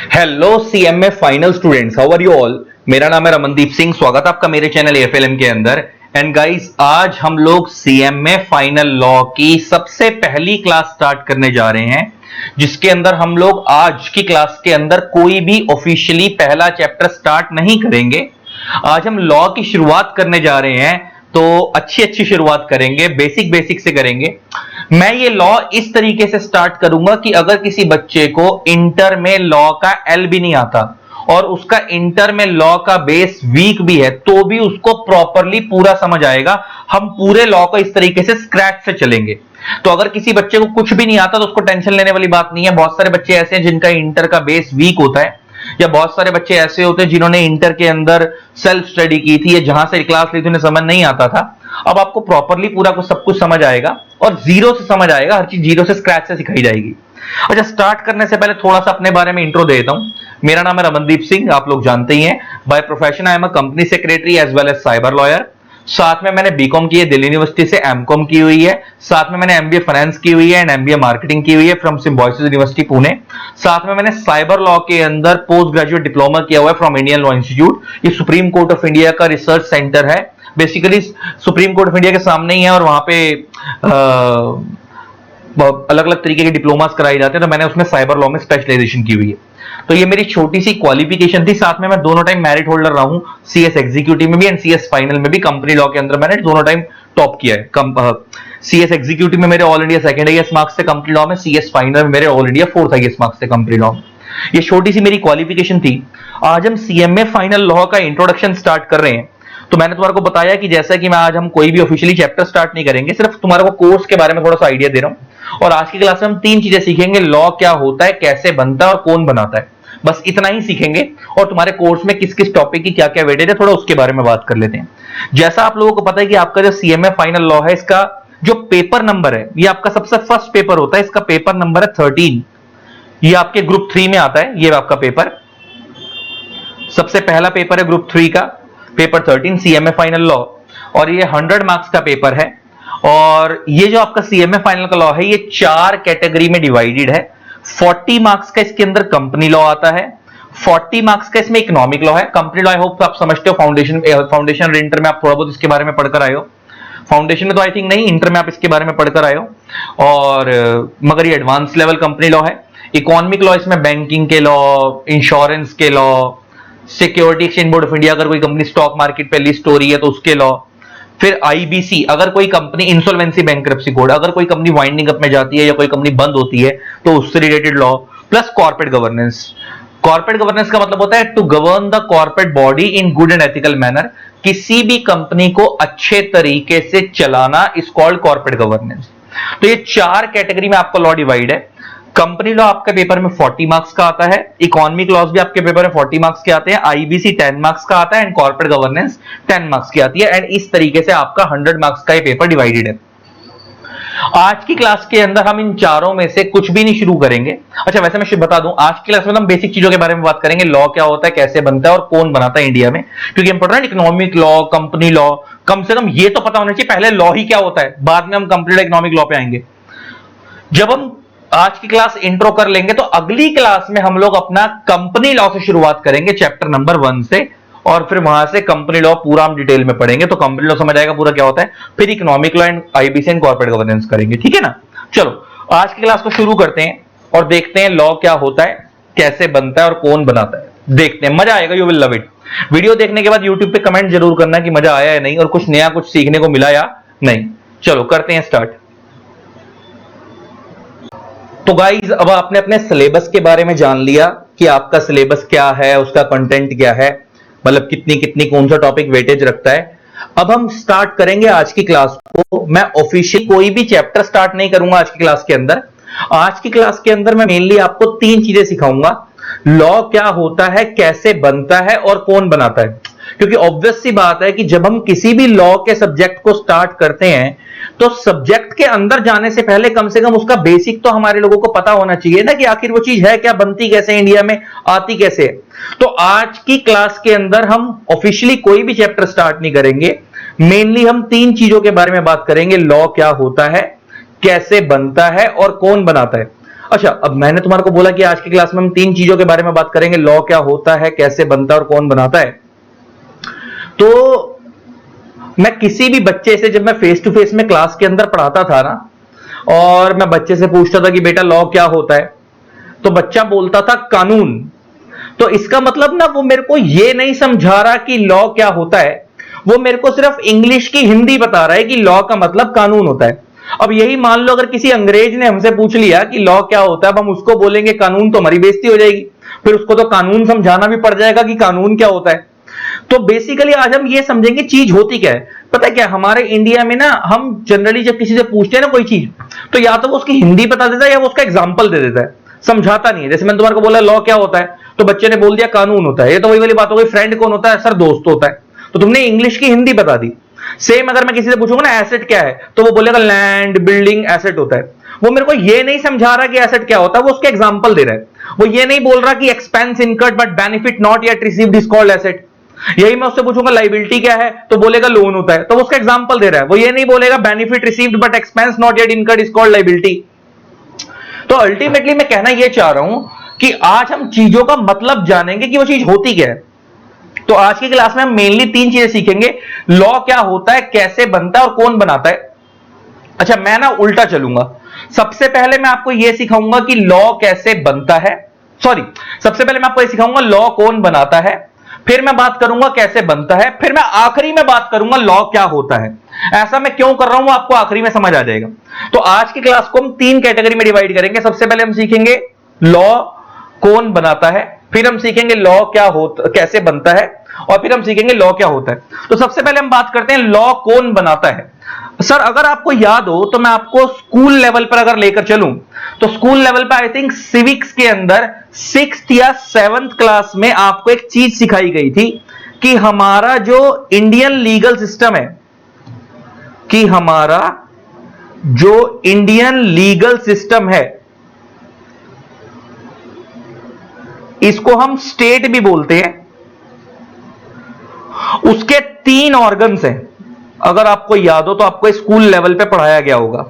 Hello CMA final students, how are you all. मेरा नाम है रमनदीप सिंह। स्वागत है आपका मेरे चैनल एएफएलएम के अंदर। एंड गाइस, आज हम लोग सीएमए फाइनल लॉ की सबसे पहली क्लास स्टार्ट करने जा रहे हैं, जिसके अंदर हम लोग आज की क्लास के अंदर कोई भी ऑफिशियली पहला चैप्टर स्टार्ट नहीं करेंगे। आज हम लॉ की शुरुआत करने जा रहे हैं, तो अच्छी अच्छी शुरुआत करेंगे, बेसिक बेसिक से करेंगे। मैं ये लॉ इस तरीके से स्टार्ट करूंगा कि अगर किसी बच्चे को इंटर में लॉ का एल भी नहीं आता और उसका इंटर में लॉ का बेस वीक भी है, तो भी उसको प्रॉपरली पूरा समझ आएगा। हम पूरे लॉ को इस तरीके से स्क्रैच से चलेंगे। तो अगर किसी बच्चे को कुछ भी नहीं आता तो उसको टेंशन लेने वाली बात नहीं है। बहुत सारे बच्चे ऐसे हैं जिनका इंटर का बेस वीक होता है, या बहुत सारे बच्चे ऐसे होते हैं जिन्होंने इंटर के अंदर सेल्फ स्टडी की थी या जहां से क्लास ली थी उन्हें समझ नहीं आता था। अब आपको प्रॉपरली पूरा कुछ सब कुछ समझ आएगा और जीरो से समझ आएगा। हर चीज जीरो से स्क्रैच से सिखाई जाएगी। अच्छा, स्टार्ट करने से पहले थोड़ा सा अपने बारे में इंट्रो दे देता हूं। मेरा नाम है रमनदीप सिंह, आप लोग जानते ही हैं। By profession I am a company secretary as well as cyber lawyer. साथ में मैंने बीकॉम की है दिल्ली यूनिवर्सिटी से, एमकॉम की हुई है। साथ में मैंने एमबीए फाइनेंस की हुई है एंड एमबीए मार्केटिंग की हुई है फ्रॉम सिम्बायोसिस यूनिवर्सिटी पुणे। साथ में मैंने साइबर लॉ के अंदर पोस्ट ग्रेजुएट डिप्लोमा किया हुआ है फ्रॉम इंडियन लॉ इंस्टीट्यूट। ये सुप्रीम कोर्ट ऑफ इंडिया का रिसर्च सेंटर है। Basically supreme court of India के सामने ही है और वहां पे अलग अलग तरीके के डिप्लोमास कराए जाते हैं। तो मैंने उसमें साइबर लॉ में स्पेशलाइजेशन की हुई है। तो ये मेरी छोटी सी क्वालिफिकेशन थी। साथ में मैं दोनों टाइम मेरिट होल्डर रहा हूं, सीएस एग्जीक्यूटिव में भी एंड सीएस फाइनल में भी। कंपनी लॉ के अंदर मैंने दोनों टाइम टॉप किया है। सीएस एग्जीक्यूटिव में मेरे all India second IAS marks थे, कंपनी लॉ में सीएस फाइनल में मेरे all India fourth IAS marks थे कंपनी लॉ में। ये छोटी सी मेरी क्वालिफिकेशन थी। आज हम सीएमए फाइनल लॉ का इंट्रोडक्शन स्टार्ट कर रहे हैं। तो मैंने तुम्हारे को बताया कि जैसा कि मैं आज हम कोई भी ऑफिशियली चैप्टर स्टार्ट नहीं करेंगे, सिर्फ तुम्हारे को कोर्स के बारे में थोड़ा सा आइडिया दे रहा हूं। और आज की क्लास में हम तीन चीजें सीखेंगे: लॉ क्या होता है, कैसे बनता है और कौन बनाता है। बस इतना ही सीखेंगे। और तुम्हारे कोर्स में किस किस टॉपिक की क्या क्या वेटेज है, थोड़ा उसके बारे में बात कर लेते हैं। जैसा आप लोगों को पता है कि आपका जो सीएमए फाइनल लॉ है, इसका जो पेपर नंबर है, ये आपका सबसे फर्स्ट पेपर होता है। इसका पेपर नंबर है 13। ये आपके ग्रुप 3 में आता है। ये आपका पेपर सबसे पहला पेपर है ग्रुप 3 का, पेपर 13 सीएमए फाइनल लॉ। और ये 100 मार्क्स का पेपर है। और ये जो आपका सीएमए फाइनल का लॉ है, ये 4 कैटेगरी में डिवाइडेड है। 40 मार्क्स का इसके अंदर कंपनी लॉ आता है, 40 मार्क्स का इसमें इकोनॉमिक लॉ है। कंपनी लॉ आई होप आप समझते हो, फाउंडेशन इंटर में आप थोड़ा बहुत इसके बारे में पढ़कर आए हो। फाउंडेशन में तो आई थिंक नहीं, इंटर में आप इसके बारे में पढ़कर आए हो। और मगर ये एडवांस लेवल कंपनी लॉ है। इकोनॉमिक लॉ इसमें बैंकिंग के लॉ, इंश्योरेंस के law, security exchange board of India, अगर कोई कंपनी स्टॉक मार्केट पे लिस्ट हो रही है तो उसके लॉ। फिर आईबीसी, अगर कोई कंपनी इंसॉल्वेंसी बैंक्रप्सी कोड, अगर कोई कंपनी वाइंडिंग अप में जाती है या कोई कंपनी बंद होती है तो उससे related law. Plus corporate governance. Corporate governance का मतलब होता है to govern the corporate body in good and ethical manner. किसी भी कंपनी को अच्छे तरीके से चलाना इज कॉल्ड कॉर्पोरेट गवर्नेंस। तो ये 4 कैटेगरी में आपका लॉ डिवाइड है। कंपनी लॉ आपके पेपर में 40 मार्क्स का आता है, इकोनॉमिक लॉज भी आपके पेपर में 40 मार्क्स के आते हैं, आईबीसी 10 मार्क्स का आता है एंड कॉर्पोरेट गवर्नेंस 10 मार्क्स की आती है। एंड इस तरीके से आपका 100 मार्क्स का ये पेपर डिवाइडेड है। आज की क्लास के अंदर हम इन चारों में से कुछ भी नहीं शुरू करेंगे। अच्छा, वैसे मैं बता दूं, आज की क्लास में हम बेसिक चीजों के बारे में बात करेंगे। लॉ क्या होता है, कैसे बनता है और कौन बनाता है इंडिया में। क्योंकि हम पढ़ रहे हैं इकोनॉमिक लॉ, कंपनी लॉ, कम से कम ये तो पता होना चाहिए पहले लॉ ही क्या होता है, बाद में हम कंप्लीट इकोनॉमिक लॉ पे आएंगे। जब हम आज की क्लास इंट्रो कर लेंगे तो अगली क्लास में हम लोग अपना कंपनी लॉ से शुरुआत करेंगे, चैप्टर नंबर 1 से। और फिर वहां से कंपनी लॉ पूरा हम डिटेल में पढ़ेंगे, तो कंपनी लॉ समझ आएगा पूरा क्या होता है। फिर economic law and IBC and corporate governance करेंगे, ठीक है ना। चलो आज की क्लास को शुरू करते हैं और देखते हैं लॉ क्या होता है, कैसे बनता है और कौन बनाता है। देखते हैं, मजा आएगा, you will love it. Video देखने के बाद यूट्यूब पे कमेंट जरूर करना कि मजा आया या नहीं और कुछ नया कुछ सीखने को मिला या नहीं। चलो करते हैं स्टार्ट। तो गाइज, अब आपने अपने सिलेबस के बारे में जान लिया कि आपका सिलेबस क्या है, उसका कंटेंट क्या है, मतलब कितनी कितनी कौन सा टॉपिक वेटेज रखता है। अब हम स्टार्ट करेंगे आज की क्लास को। मैं ऑफिशियल कोई भी चैप्टर स्टार्ट नहीं करूंगा आज की क्लास के अंदर। आज की क्लास के अंदर मैं मेनली आपको 3 चीजें सिखाऊंगा: लॉ क्या होता है, कैसे बनता है और कौन बनाता है। क्योंकि ऑब्वियस सी बात है कि जब हम किसी भी लॉ के सब्जेक्ट को स्टार्ट करते हैं तो सब्जेक्ट के अंदर जाने से पहले कम से कम उसका बेसिक तो हमारे लोगों को पता होना चाहिए ना, कि आखिर वो चीज है क्या, बनती कैसे, इंडिया में आती कैसे है। तो आज की क्लास के अंदर हम ऑफिशियली कोई भी चैप्टर स्टार्ट नहीं करेंगे। मेनली हम 3 चीजों के बारे में बात करेंगे: लॉ क्या होता है, कैसे बनता है और कौन बनाता है। अच्छा, अब मैंने तुम्हारे को बोला कि आज की क्लास में हम 3 चीजों के बारे में बात करेंगे, लॉ क्या होता है, कैसे बनता है और कौन बनाता है। तो मैं किसी भी बच्चे से, जब मैं फेस टू फेस में क्लास के अंदर पढ़ाता था ना, और मैं बच्चे से पूछता था कि बेटा लॉ क्या होता है, तो बच्चा बोलता था कानून। तो इसका मतलब ना, वो मेरे को ये नहीं समझा रहा कि लॉ क्या होता है, वो मेरे को सिर्फ इंग्लिश की हिंदी बता रहा है कि लॉ का मतलब कानून होता है। अब यही मान लो अगर किसी अंग्रेज ने हमसे पूछ लिया कि लॉ क्या होता है, अब हम उसको बोलेंगे कानून, तो हमारी बेइज्जती हो जाएगी, फिर उसको तो कानून समझाना भी पड़ जाएगा कि कानून क्या होता है। तो बेसिकली आज हम ये समझेंगे चीज होती क्या है। पता है क्या, हमारे इंडिया में ना, हम जनरली जब किसी से पूछते हैं ना कोई चीज, तो या तो वो उसकी हिंदी बता देता है या वो उसका एग्जाम्पल दे देता है, समझाता नहीं है। जैसे मैंने तुम्हारे को बोला लॉ क्या होता है, तो बच्चे ने बोल दिया कानून होता है। ये तो वही वाली बात हो गई, फ्रेंड कौन होता है, सर दोस्त होता है, तो तुमने इंग्लिश की हिंदी बता दी। सेम अगर मैं किसी से पूछूंगा ना एसेट क्या है, तो वो बोलेगा लैंड बिल्डिंग एसेट होता है। वो मेरे को ये नहीं समझा रहा कि एसेट क्या होता है, वो उसके एग्जांपल दे रहा है। वो ये नहीं बोल रहा कि expense incurred but benefit not yet received is called asset. यही मैं उससे पूछूंगा लाइबिलिटी क्या है, तो बोलेगा लोन होता है, तो वो उसका एग्जांपल दे रहा है। वो ये नहीं बोलेगा benefit received but expense not yet incurred is called liability. तो अल्टीमेटली मैं कहना यह चाह रहा हूं कि आज हम चीजों का मतलब जानेंगे कि वो चीज होती क्या है। तो आज की क्लास में हम मेनली 3 चीजें सीखेंगे, लॉ क्या होता है, कैसे बनता है और कौन बनाता है। अच्छा, मैं ना उल्टा चलूंगा। सबसे पहले मैं आपको यह सिखाऊंगा कि लॉ कैसे बनता है, सॉरी, सबसे पहले मैं आपको यह सिखाऊंगा लॉ कौन बनाता है, फिर मैं बात करूंगा कैसे बनता है, फिर मैं आखिरी में बात करूंगा लॉ क्या होता है। ऐसा मैं क्यों कर रहा हूं, आपको आखिरी में समझ आ जाएगा। तो आज की क्लास को हम 3 कैटेगरी में डिवाइड करेंगे। सबसे पहले हम सीखेंगे लॉ कौन बनाता है, फिर हम सीखेंगे लॉ क्या होता, कैसे बनता है, और फिर हम सीखेंगे लॉ क्या होता है। तो सबसे पहले हम बात करते हैं लॉ कौन बनाता है। सर अगर आपको याद हो तो मैं आपको स्कूल लेवल पर अगर लेकर चलूं, तो स्कूल लेवल पर आई थिंक सिविक्स के अंदर 6th या 7th क्लास में आपको एक चीज सिखाई गई थी कि हमारा जो इंडियन लीगल सिस्टम है, कि हमारा जो इंडियन लीगल सिस्टम है, इसको हम स्टेट भी बोलते हैं, उसके 3 ऑर्गन्स हैं। अगर आपको याद हो तो आपको स्कूल लेवल पे पढ़ाया गया होगा।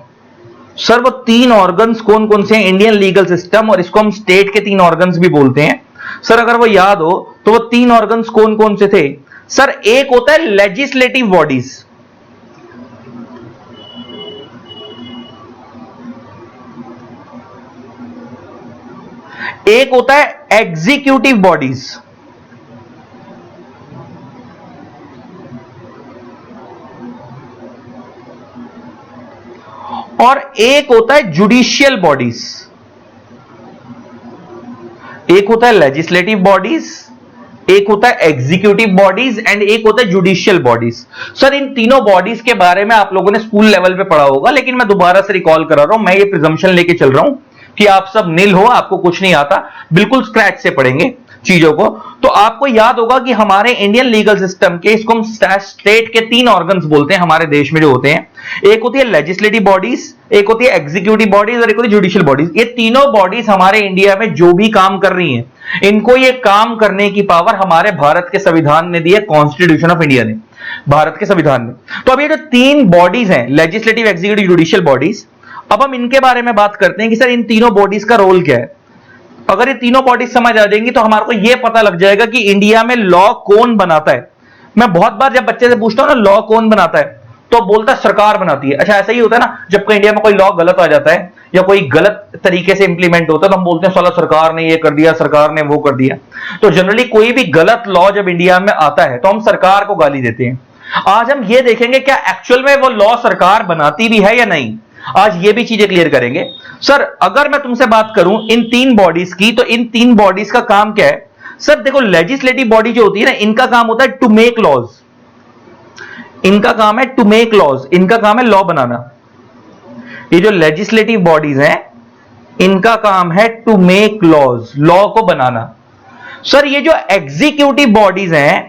सर वो 3 ऑर्गन्स कौन कौन से हैं, इंडियन लीगल सिस्टम, और इसको हम स्टेट के 3 ऑर्गन्स भी बोलते हैं। सर अगर वो याद हो तो वो 3 ऑर्गन्स कौन कौन से थे। सर एक होता है लेजिस्लेटिव बॉडीज, एक होता है एग्जीक्यूटिव बॉडीज, और एक होता है जुडिशियल बॉडीज। एक होता है लेजिस्लेटिव बॉडीज, एक होता है एग्जीक्यूटिव बॉडीज एंड एक होता है जुडिशियल बॉडीज। सर इन तीनों बॉडीज के बारे में आप लोगों ने स्कूल लेवल पे पढ़ा होगा, लेकिन मैं दोबारा से रिकॉल करा रहा हूं। मैं ये प्रिजम्पशन लेके चल रहा हूं कि आप सब नील हो, आपको कुछ नहीं आता, बिल्कुल स्क्रैच से पढ़ेंगे चीजों को। तो आपको याद होगा कि हमारे इंडियन लीगल सिस्टम के, इसको हम स्टेट के 3 ऑर्गन्स बोलते हैं हमारे देश में जो होते हैं। एक होती है लेजिस्लेटिव बॉडीज, एक होती है एग्जीक्यूटिव बॉडीज और एक होती है जुडिशियल बॉडीज। ये तीनों बॉडीज हमारे इंडिया में जो भी काम कर रही हैं, इनको ये काम करने की पावर हमारे भारत के संविधान ने दी है, कॉन्स्टिट्यूशन ऑफ इंडिया ने, भारत के संविधान में। तो अब ये जो 3 बॉडीज हैं, लेजिस्लेटिव, एग्जीक्यूटिव, जुडिशियल बॉडीज, अब हम इनके बारे में बात करते हैं कि सर इन तीनों बॉडीज का रोल क्या है। अगर ये तीनों बॉडीज समझ आ जाएंगी तो हमारे को यह पता लग जाएगा कि इंडिया में लॉ कौन बनाता है। मैं बहुत बार जब बच्चे से पूछता हूं ना लॉ कौन बनाता है, तो बोलता है सरकार बनाती है। अच्छा ऐसा ही होता है ना, जब कोई इंडिया में कोई लॉ गलत आ जाता है या कोई गलत तरीके से इंप्लीमेंट होता है, तो हम बोलते हैं साला सरकार ने ये कर दिया, सरकार ने वो कर दिया। तो जनरली कोई भी गलत लॉ जब इंडिया में आता है तो हम सरकार को गाली देते हैं। आज हम ये देखेंगे क्या एक्चुअल में वो लॉ सरकार बनाती भी है या नहीं, आज ये भी चीजें क्लियर करेंगे। सर अगर मैं तुमसे बात करूं इन 3 बॉडीज की, तो इन 3 बॉडीज का काम क्या है। सर देखो, लेजिस्लेटिव बॉडी जो होती है ना, इनका काम होता है टू मेक लॉज, इनका काम है टू मेक लॉज, इनका काम है लॉ बनाना। ये जो लेजिस्लेटिव बॉडीज हैं, इनका काम है टू मेक लॉज, लॉ को बनाना। सर ये जो एग्जीक्यूटिव बॉडीज हैं,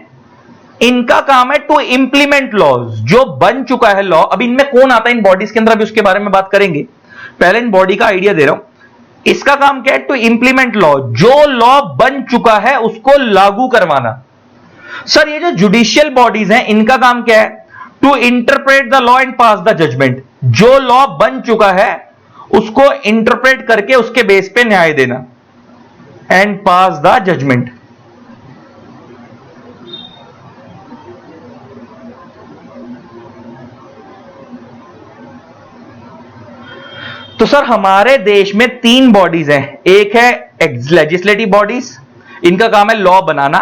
इनका काम है टू इंप्लीमेंट लॉज, जो बन चुका है लॉ। अब इनमें कौन आता है इन बॉडीज के अंदर, अभी उसके बारे में बात करेंगे। पहले इन बॉडी का आइडिया दे रहा हूं। इसका काम क्या है, टू इंप्लीमेंट लॉ, जो लॉ बन चुका है उसको लागू करवाना। सर ये जो जुडिशियल बॉडीज हैं, इनका काम क्या है, to interpret the law and pass the judgment, जो लॉ बन चुका है उसको इंटरप्रेट करके उसके बेस पे न्याय देना एंड पास द जजमेंट। तो सर हमारे देश में 3 बॉडीज हैं, एक है लेजिस्लेटिव बॉडीज, इनका काम है लॉ बनाना,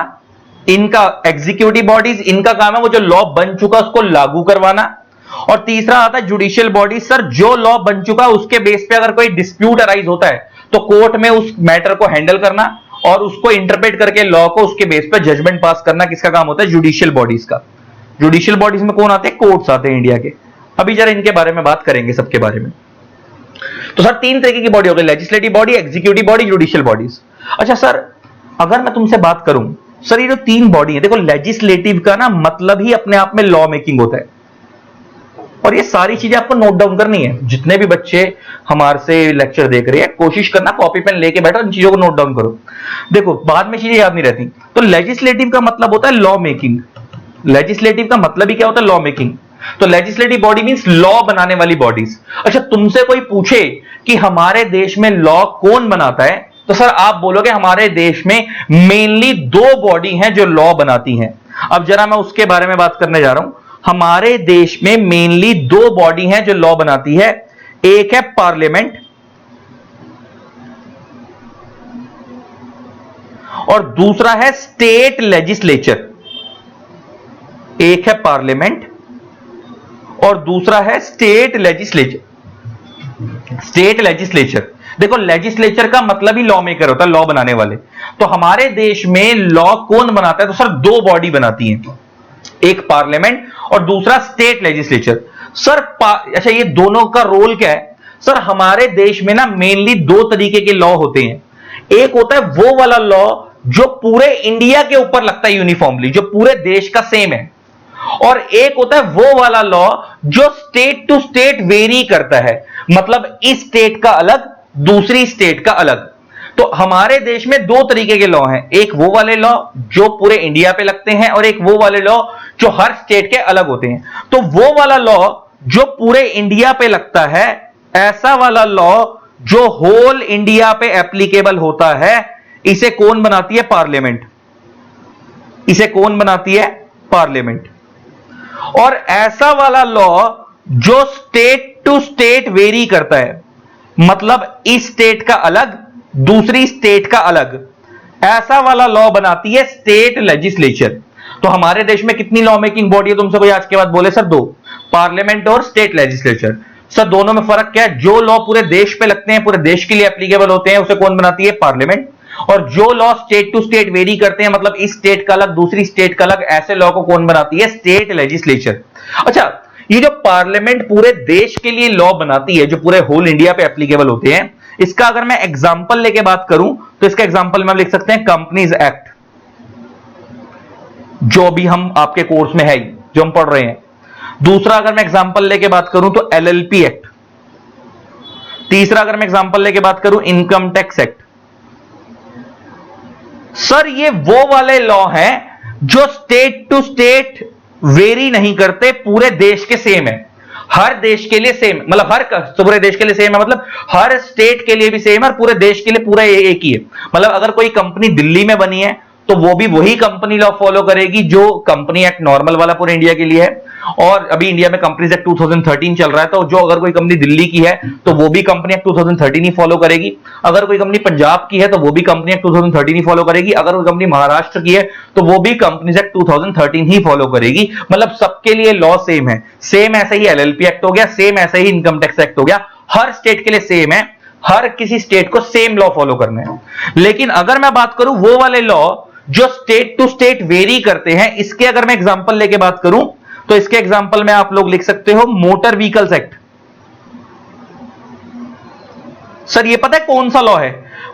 इनका एग्जीक्यूटिव बॉडीज, इनका काम है वो जो लॉ बन चुका उसको लागू करवाना, और तीसरा आता है जुडिशियल बॉडीज। सर जो लॉ बन चुका उसके बेस पे अगर कोई डिस्प्यूट अराइज होता है तो कोर्ट में उस मैटर को हैंडल करना और उसको इंटरप्रेट करके लॉ को उसके बेस पे जजमेंट पास करना किसका काम होता है? जुडिशियल बॉडीज का। जुडिशियल बॉडीज में कौन आते हैं? कोर्ट्स आते हैं इंडिया के। अभी जरा इनके बारे में बात करेंगे, सबके बारे में। तो सर 3 तरीके की बॉडी हो गई, legislative body, executive body, judicial bodies. अच्छा सर अगर मैं तुमसे बात करूं, सर ये जो 3 बॉडी है, देखो लेजिस्लेटिव का ना मतलब ही अपने आप में लॉ मेकिंग होता है, और ये सारी चीजें आपको नोट डाउन करनी है। जितने भी बच्चे हमारे से लेक्चर देख रहे हैं, कोशिश करना कॉपी पेन लेके बैठो, इन चीजों को नोट डाउन करो। देखो बाद में चीजें याद नहीं रहती। तो लेजिस्लेटिव का मतलब होता है लॉ मेकिंग। लेजिस्लेटिव का मतलब ही क्या होता है? Law making. तो लेजिस्लेटिव बॉडी मींस लॉ बनाने वाली बॉडीज। अच्छा तुमसे कोई पूछे कि हमारे देश में लॉ कौन बनाता है, तो सर आप बोलोगे हमारे देश में मेनली 2 बॉडी हैं जो लॉ बनाती हैं। अब जरा मैं उसके बारे में बात करने जा रहा हूं। हमारे देश में मेनली 2 बॉडी हैं जो लॉ बनाती है, एक है पार्लियामेंट और दूसरा है स्टेट लेजिस्लेचर। एक है पार्लियामेंट और दूसरा है स्टेट लेजिस्लेचर। स्टेट लेजिस्लेचर, देखो लेजिस्लेचर का मतलब ही लॉ मेकर होता है, लॉ बनाने वाले। तो हमारे देश में लॉ कौन बनाता है? तो सर 2 बॉडी बनाती हैं, एक पार्लियामेंट और दूसरा स्टेट लेजिस्लेचर। सर अच्छा ये दोनों का रोल क्या है? सर हमारे देश में ना मेनली 2 तरीके के लॉ होते हैं। एक होता है वो वाला लॉ जो पूरे इंडिया के ऊपर लगता है यूनिफॉर्मली, जो पूरे देश का सेम है, और एक होता है वो वाला लॉ जो स्टेट टू स्टेट वेरी करता है, मतलब इस स्टेट का अलग दूसरी स्टेट का अलग। तो हमारे देश में 2 तरीके के लॉ हैं, एक वो वाले लॉ जो पूरे इंडिया पे लगते हैं और एक वो वाले लॉ जो हर स्टेट के अलग होते हैं। तो वो वाला लॉ जो पूरे इंडिया पे लगता है, ऐसा वाला लॉ जो होल इंडिया पे एप्लीकेबल होता है, इसे कौन बनाती है? पार्लियामेंट। इसे कौन बनाती है? पार्लियामेंट। और ऐसा वाला लॉ जो स्टेट टू स्टेट वेरी करता है, मतलब इस स्टेट का अलग दूसरी स्टेट का अलग, ऐसा वाला लॉ बनाती है स्टेट लेजिस्लेचर। तो हमारे देश में कितनी लॉ मेकिंग बॉडी है? तुमसे कोई आज के बाद बोले सर 2, पार्लियामेंट और स्टेट लेजिस्लेचर। सर दोनों में फर्क क्या है? जो लॉ पूरे देश पे लगते हैं, पूरे देश के लिए एप्लीकेबल होते हैं, उसे कौन बनाती है? पार्लियामेंट। और जो law state to state vary करते हैं, मतलब इस स्टेट का अलग दूसरी स्टेट का अलग, ऐसे लॉ को कौन बनाती है? State legislature. अच्छा ये जो पार्लियामेंट पूरे देश के लिए लॉ बनाती है, जो पूरे होल इंडिया पे एप्लीकेबल होते हैं, इसका अगर मैं एग्जांपल लेके बात करूं तो इसका एग्जांपल में हम लिख सकते हैं कंपनीज एक्ट, जो भी हम आपके कोर्स में है जो हम पढ़ रहे हैं। दूसरा अगर मैं एग्जांपल लेके बात करूं तो एलएलपी एक्ट। तीसरा अगर मैं एग्जांपल लेके बात करूं इनकम टैक्स एक्ट। सर ये वो वाले लॉ हैं जो स्टेट टू स्टेट वेरी नहीं करते, पूरे देश के सेम है, हर देश के लिए सेम, मतलब हर पूरे देश के लिए सेम है, मतलब हर स्टेट के लिए भी सेम है और पूरे देश के लिए पूरा एक ही है। मतलब अगर कोई कंपनी दिल्ली में बनी है तो वो भी वही कंपनी लॉ फॉलो करेगी जो कंपनी एक्ट नॉर्मल वाला पूरे इंडिया के लिए है। और अभी इंडिया में कंपनीज एक्ट 2013 चल रहा है, तो जो अगर कोई कंपनी दिल्ली की है तो वो भी कंपनी एक्ट 2013 ही फॉलो करेगी। अगर कोई कंपनी पंजाब की है तो वो भी कंपनी एक्ट 2013 ही फॉलो करेगी। अगर कोई कंपनी महाराष्ट्र की है तो वो भी कंपनीज एक्ट 2013 ही फॉलो करेगी। मतलब सबके लिए लॉ सेम है। सेम ऐसे ही एलएलपी एक्ट हो गया, सेम ऐसे ही इनकम टैक्स एक्ट हो गया, हर स्टेट के लिए सेम है, हर किसी स्टेट को सेम लॉ फॉलो करना है। लेकिन अगर मैं बात करूं वो वाले लॉ जो स्टेट टू स्टेट वेरी करते हैं, इसके अगर मैं एग्जांपल लेके बात करूं तो इसके एग्जांपल में आप लोग लिख सकते हो मोटर व्हीकल्स एक्ट। सर ये पता है कौन सा लॉ है?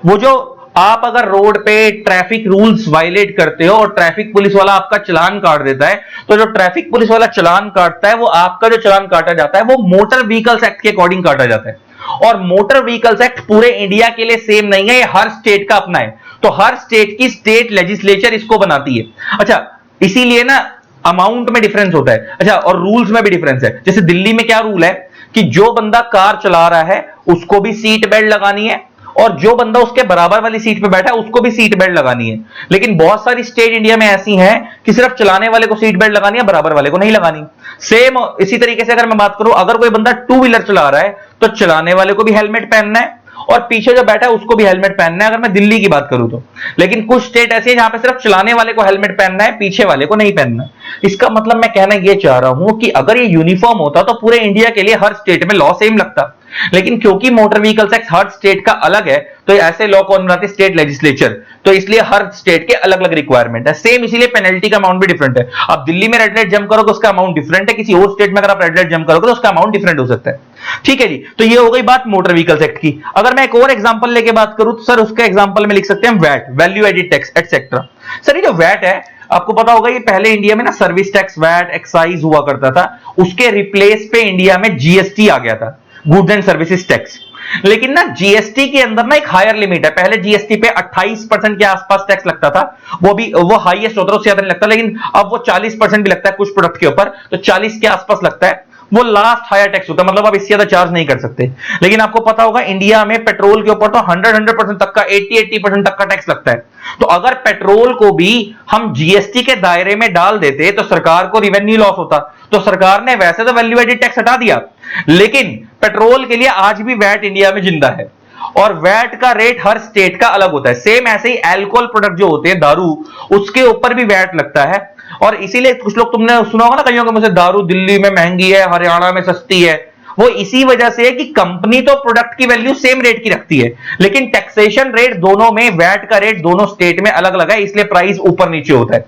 वो जो आप अगर रोड पे ट्रैफिक रूल्स वायलेट करते हो और ट्रैफिक पुलिस वाला आपका चालान काट देता है, तो जो ट्रैफिक पुलिस वाला चालान काटता है वो आपका जो चालान काटा जाता है वो मोटर व्हीकल्स एक्ट के अकॉर्डिंग काटा जाता है। और मोटर व्हीकल्स एक्ट पूरे इंडिया के लिए सेम नहीं है, ये हर स्टेट का अपना है। तो हर स्टेट की स्टेट लेजिस्लेचर इसको बनाती है। अच्छा इसीलिए ना अमाउंट में डिफरेंस होता है। अच्छा और रूल्स में भी डिफरेंस है। जैसे दिल्ली में क्या रूल है कि जो बंदा कार चला रहा है उसको भी सीट बेल्ट लगानी है, और जो बंदा उसके बराबर वाली सीट पे बैठा है उसको भी सीट बेल्ट लगानी है। लेकिन बहुत सारी स्टेट इंडिया में ऐसी हैं कि सिर्फ चलाने वाले को सीट बेल्ट लगानी है, बराबर वाले को नहीं लगानी। सेम इसी तरीके से अगर मैं बात करूं, अगर कोई बंदा टू व्हीलर चला रहा है तो चलाने वाले को भी हेलमेट पहनना है और पीछे जो बैठा है उसको भी हेलमेट पहनना है, अगर मैं दिल्ली की बात करूं तो। लेकिन कुछ स्टेट ऐसी है जहां पे सिर्फ चलाने वाले को हेलमेट पहनना है, पीछे वाले को नहीं पहनना। इसका मतलब मैं कहना यह चाह रहा हूं कि अगर ये यूनिफॉर्म होता तो पूरे इंडिया के लिए हर स्टेट में लॉ सेम लगता। लेकिन क्योंकि मोटर व्हीकल्स एक्ट हर स्टेट का अलग है, तो ऐसे लॉ कौन बनाते? State legislature. तो इसलिए हर स्टेट के अलग अलग रिक्वायरमेंट है। सेम इसीलिए पेनल्टी का अमाउंट भी डिफरेंट है। अब दिल्ली में रेड लाइट जंप करोगे उसका अमाउंट डिफरेंट है, किसी और स्टेट में अगर आप रेड लाइट जंप करोगे तो उसका अमाउंट डिफरेंट हो सकता है। ठीक है जी, तो ये हो गई बात मोटर व्हीकल्स एक्ट की। अगर मैं एक और एग्जांपल लेके बात करूं तो सर उसका एग्जांपल में लिख सकते हैं VAT, value added tax etcetera. Sir ये जो वैट है, आपको पता होगा ये पहले इंडिया में ना सर्विस टैक्स, वैट, एक्साइज हुआ करता था। उसके रिप्लेस पे इंडिया में जीएसटी आ गया था, गुड्स एंड सर्विसेज टैक्स। लेकिन ना जीएसटी के अंदर ना एक हायर लिमिट है। पहले जीएसटी पे 28% के आसपास टैक्स लगता था, वो हाईएस्ट होता है, उससे ज्यादा नहीं लगता। लेकिन अब वो 40% भी लगता है कुछ प्रोडक्ट के ऊपर, तो 40 के आसपास लगता है। वो लास्ट हायर टैक्स होता है, मतलब आप इससे ज्यादा चार्ज नहीं कर सकते। लेकिन आपको पता होगा इंडिया में पेट्रोल के ऊपर तो 100% तक का, 80% तक का टैक्स लगता है। तो अगर पेट्रोल को भी हम जीएसटी के दायरे में डाल देते तो सरकार को रिवेन्यू लॉस होता। तो सरकार ने वैसे तो वैल्यू एडेड टैक्स हटा दिया, लेकिन पेट्रोल के लिए आज भी वैट इंडिया में जिंदा है, और वैट का रेट हर स्टेट का अलग होता है। सेम ऐसे ही अल्कोहल प्रोडक्ट जो होते हैं, दारू, उसके ऊपर भी वैट लगता है। और इसीलिए कुछ लोग, तुमने सुना होगा ना कईयों के मुझसे, दारू दिल्ली में महंगी है, हरियाणा में सस्ती है। वो इसी वजह से है कि कंपनी तो प्रोडक्ट की वैल्यू सेम रेट की रखती है, लेकिन टैक्सेशन रेट दोनों में, वैट का रेट दोनों स्टेट में अलग अलग है, इसलिए प्राइस ऊपर नीचे होता है।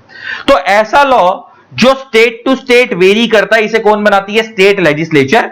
तो ऐसा लॉ जो स्टेट टू स्टेट वेरी करता है, इसे कौन बनाती है? State legislature.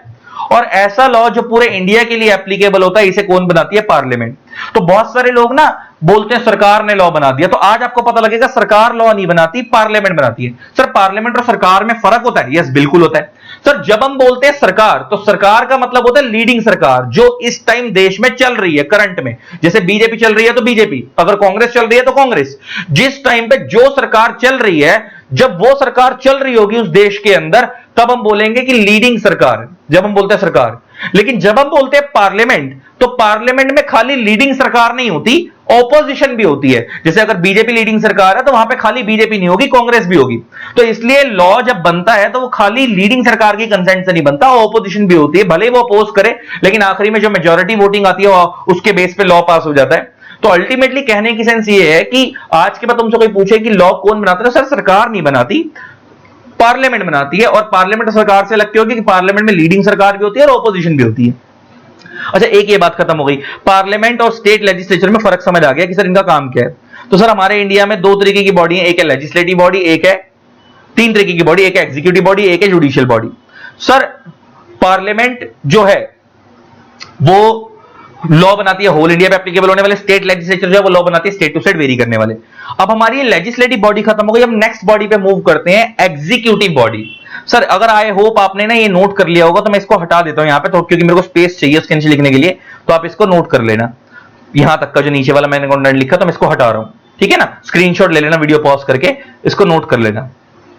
और ऐसा लॉ जो पूरे इंडिया के लिए एप्लीकेबल होता है, इसे कौन बनाती है? पार्लियामेंट। तो बहुत सारे लोग ना बोलते हैं सरकार ने लॉ बना दिया, तो आज आपको पता लगेगा सरकार लॉ नहीं बनाती, पार्लियामेंट बनाती है। सर पार्लियामेंट और सरकार में फर्क होता है? यस, बिल्कुल होता है। सर जब हम बोलते हैं सरकार, तो सरकार का मतलब होता है लीडिंग सरकार, जो इस टाइम देश में चल रही है करंट में। जैसे बीजेपी चल रही है तो बीजेपी, अगर कांग्रेस चल रही है तो कांग्रेस। जिस टाइम पे जो सरकार चल रही है, जब वो सरकार चल रही होगी उस देश के अंदर, तब हम बोलेंगे कि लीडिंग सरकार, जब हम बोलते हैं सरकार। लेकिन जब हम बोलते हैं पार्लियामेंट, तो पार्लियामेंट में खाली लीडिंग सरकार नहीं होती, ऑपोजिशन भी होती है। जैसे अगर बीजेपी लीडिंग सरकार है तो वहां पे खाली बीजेपी नहीं होगी, कांग्रेस भी होगी। तो इसलिए लॉ जब बनता है तो वो खाली लीडिंग सरकार की कंसेंट से नहीं बनता, ऑपोजिशन भी होती है, भले वो अपोज करे, लेकिन आखिरी में जो मेजोरिटी वोटिंग आती है उसके बेस पे लॉ पास हो जाता है। तो अल्टीमेटली कहने की सेंस ये है कि आज के बाद तुमसे कोई पूछे कि लॉ कौन बनाता है, तो सर सरकार नहीं बनाती, पार्लियामेंट बनाती है। और पार्लियामेंट सरकार से अलग क्यों? क्योंकि पार्लियामेंट में लीडिंग सरकार भी होती है और ऑपोजिशन भी होती है। अच्छा, एक ये बात खत्म हो गई, पार्लियामेंट और स्टेट लेजिस्लेचर में फर्क समझ आ गया कि सर इनका काम क्या है। तो सर हमारे इंडिया में दो तरीके की बॉडी है, एक है लेजिस्लेटिव बॉडी, एक है, तीन तरीके की बॉडी, एक है एग्जीक्यूटिव बॉडी, एक है जुडिशियल बॉडी। सर पार्लियामेंट जो है वो लॉ बनाती है होल इंडिया पे एप्लीकेबल होने वाले, स्टेट लेजिस्लेचर जो है वो लॉ बनाती है स्टेट टू स्टेट वेरी करने वाले। अब हमारी लेजिस्लेटिव बॉडी खत्म हो गई, हम नेक्स्ट बॉडी पे मूव करते हैं, एग्जीक्यूटिव बॉडी। सर अगर आई होप आपने ना ये नोट कर लिया होगा, तो मैं इसको हटा देता हूं यहां पे, तो क्योंकि मेरे को स्पेस चाहिए उसके नीचे लिखने के लिए, तो आप इसको नोट कर लेना। यहां तक का जो नीचे वाला मैंने कंटेंट लिखा, तो मैं इसको हटा रहा हूं, ठीक है ना। स्क्रीनशॉट ले लेना वीडियो पॉज करके, इसको नोट कर लेना।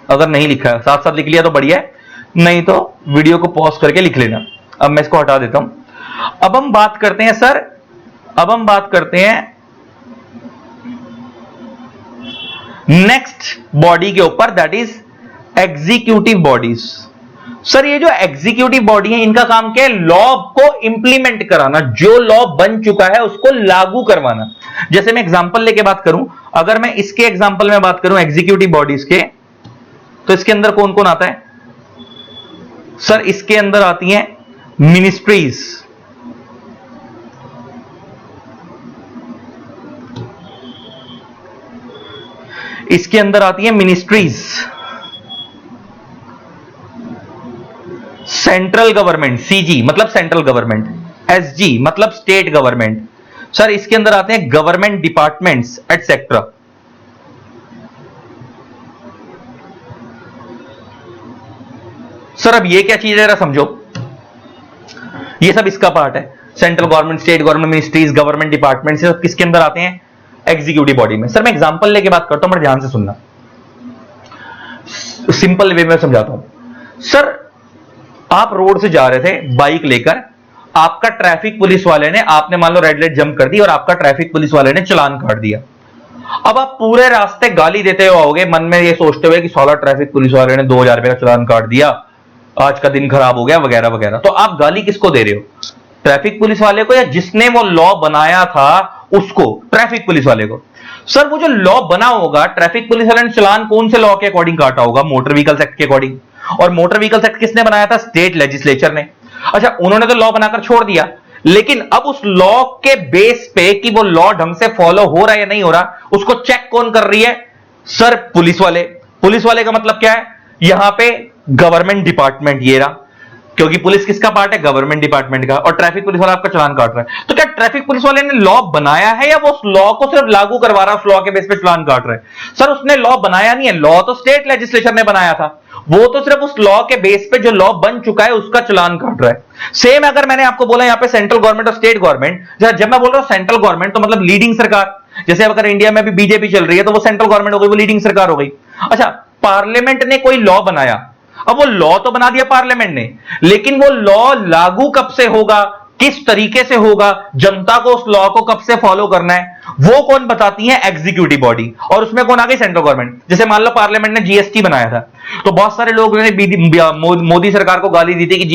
अगर नहीं लिखा है, साथ साथ लिख लिया तो बढ़िया है, नहीं तो वीडियो को पॉज करके लिख लेना। अब मैं इसको हटा देता हूं। अब हम बात करते हैं सर, अब हम बात करते हैं नेक्स्ट बॉडी के ऊपर, that is executive bodies. Sir ये जो एग्जीक्यूटिव बॉडी है, इनका काम क्या है? लॉ को इंप्लीमेंट कराना, जो लॉ बन चुका है उसको लागू करवाना। जैसे मैं एग्जांपल लेके बात करूं, अगर मैं इसके एग्जांपल में बात करूं एग्जीक्यूटिव बॉडीज के, तो इसके अंदर कौन कौन आता है? सर इसके अंदर आती हैं मिनिस्ट्रीज, इसके अंदर आती है मिनिस्ट्रीज, सेंट्रल गवर्नमेंट, सीजी मतलब सेंट्रल गवर्नमेंट, एसजी मतलब स्टेट गवर्नमेंट। सर इसके अंदर आते हैं गवर्नमेंट डिपार्टमेंट्स एटसेट्रा। सर अब ये क्या चीज है जरा समझो, ये सब इसका पार्ट है, central government, state government, ministries, government department, सब किसके अंदर आते हैं? एग्जीक्यूटिव बॉडी में। सर मैं एग्जांपल लेके बात करता हूं, बड़ा ध्यान से सुनना, सिंपल वे में समझाता हूं। सर आप रोड से जा रहे थे बाइक लेकर, आपका ट्रैफिक पुलिस वाले ने, आपने मान लो रेड लाइट जंप कर दी और आपका ट्रैफिक पुलिस वाले ने चालान काट दिया। अब आप पूरे रास्ते गाली देते हुए आओगे, मन में ये सोचते हुए कि 16 ट्रैफिक पुलिस वाले ने 2000 रुपए का चालान काट दिया, आज का दिन खराब हो गया वगैरह वगैरह। तो आप गाली किसको दे रहे हो? ट्रैफिक पुलिस वाले को या जिसने वो लॉ बनाया था उसको? ट्रैफिक पुलिस वाले को। सर वो जो लॉ बना होगा, ट्रैफिक पुलिस वाले ने चालान कौन से लॉ के अकॉर्डिंग काटा होगा? मोटर व्हीकल्स एक्ट के अकॉर्डिंग। और मोटर व्हीकल्स एक्ट किसने बनाया था? स्टेट लेजिस्लेचर ने। अच्छा, उन्होंने तो लॉ बनाकर छोड़ दिया, लेकिन अब उस लॉ के बेस पे कि वो लॉ ढंग से फॉलो हो रहा है या नहीं हो रहा, उसको चेक कौन कर रही है? सर पुलिस वाले। पुलिस वाले का मतलब क्या है? यहां पे गवर्नमेंट डिपार्टमेंट ये रहा, क्योंकि पुलिस किसका पार्ट है? गवर्नमेंट डिपार्टमेंट का। और ट्रैफिक पुलिस वाला आपका चालान काट रहा है। तो क्या ट्रैफिक पुलिस वाले ने लॉ बनाया है या वो उस लॉ को सिर्फ लागू करवा रहा है, उस लॉ के बेस पे चालान काट रहा है? सर उसने लॉ बनाया नहीं है, लॉ तो स्टेट लेजिस्लेचर ने बनाया था, वो तो सिर्फ उस लॉ के बेस पे जो लॉ बन चुका है उसका चालान काट रहा है। सेम अगर मैंने आपको बोला यहां पे सेंट्रल गवर्नमेंट और स्टेट गवर्नमेंट, जब मैं बोल रहा हूं सेंट्रल गवर्नमेंट तो मतलब लीडिंग सरकार, जैसे अगर इंडिया में भी बीजेपी चल रही है तो वो सेंट्रल गवर्नमेंट हो गई, वो लीडिंग सरकार हो गई। अच्छा, पार्लियामेंट ने कोई लॉ बनाया, अब वो लॉ तो बना दिया पार्लियामेंट ने, लेकिन वो लॉ लागू कब से होगा, किस तरीके से होगा, जनता को उस लॉ को कब से फॉलो करना है, वो कौन बताती है? Executive body. और उसमें कौन आ गई? Central government. जैसे मान लो पार्लियामेंट ने जीएसटी बनाया था, तो बहुत सारे लोग ने मोदी सरकार को गाली दी थी कि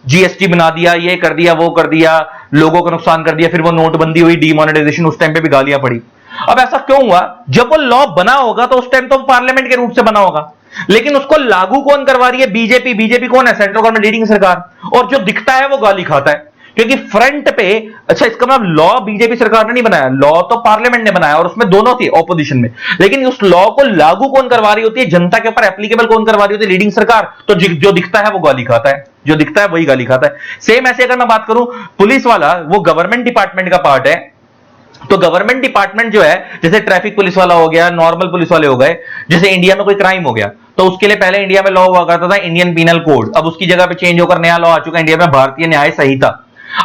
जीएसटी बना दिया, ये कर दिया, वो कर दिया, लोगों को नुकसान कर दिया, फिर वो नोटबंदी हुई, डीमोनेटाइजेशन, उस टाइम पे भी गालियां पड़ी। अब ऐसा क्यों हुआ? जब वो लॉ बना होगा तो उस टाइम तो पार्लियामेंट के रूप से बना होगा, लेकिन उसको लागू कौन करवा रही है? बीजेपी। बीजेपी कौन है? सेंट्रल गवर्नमेंट, लीडिंग सरकार। और जो दिखता है वो गाली खाता है, क्योंकि फ्रंट पे, अच्छा इसका मतलब लॉ बीजेपी सरकार ने नहीं बनाया, लॉ तो पार्लियामेंट ने बनाया और उसमें दोनों थी ऑपोजिशन में, लेकिन उस लॉ को लागू कौन करवा रही होती है? जनता के ऊपर एप्लीकेबल कौन करवा रही होती है? लीडिंग सरकार। तो जो दिखता है वो गाली खाता है, जो दिखता है वही गाली खाता है। सेम ऐसे अगर मैं बात करूं, पुलिस वाला वो गवर्नमेंट डिपार्टमेंट का पार्ट है, तो गवर्नमेंट डिपार्टमेंट जो है, जैसे ट्रैफिक पुलिस वाला हो गया, नॉर्मल पुलिस वाले हो गए, जैसे इंडिया में कोई क्राइम हो गया तो उसके लिए पहले इंडिया में लॉ हुआ करता था इंडियन पीनल कोड, अब उसकी जगह पे चेंज होकर नया लॉ आ चुका है इंडिया में, भारतीय न्याय संहिता।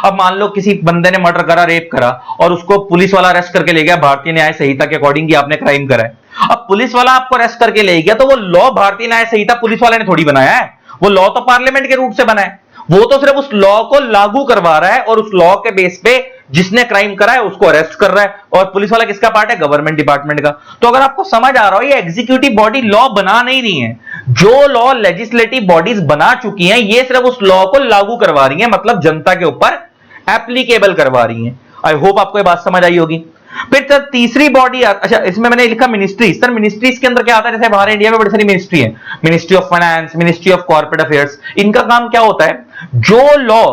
अब मान लो किसी बंदे ने मर्डर करा, रेप करा, और उसको पुलिस वाला अरेस्ट करके ले गया भारतीय न्याय संहिता के अकॉर्डिंग कि आपने क्राइम करा है। अब पुलिस वाला आपको अरेस्ट करके ले गया, तो वो लॉ भारतीय न्याय संहिता पुलिस वाले ने थोड़ी बनाया है, वो लॉ तो पार्लियामेंट के रूप से बना है, वो तो सिर्फ उस लॉ को लागू करवा रहा है और उस लॉ के बेस पे जिसने क्राइम करा है उसको अरेस्ट कर रहा है। और पुलिस वाला किसका पार्ट है? गवर्नमेंट डिपार्टमेंट का। तो अगर आपको समझ आ रहा हो, ये एग्जीक्यूटिव बॉडी लॉ बना नहीं रही है, जो लॉ लेजिस्लेटिव बॉडीज बना चुकी हैं ये सिर्फ उस लॉ को लागू करवा रही हैं, मतलब जनता के ऊपर एप्लीकेबल करवा रही हैं। आई होप आपको ये बात समझ आई होगी। फिर सर तीसरी बॉडी, अच्छा इसमें मैंने लिखा मिनिस्ट्रीज। सर मिनिस्ट्रीज के अंदर क्या आता है? जैसे हमारे इंडिया में बड़ी सारी मिनिस्ट्री है, ministry of finance, ministry of corporate affairs. इनका काम क्या होता है? जो लॉ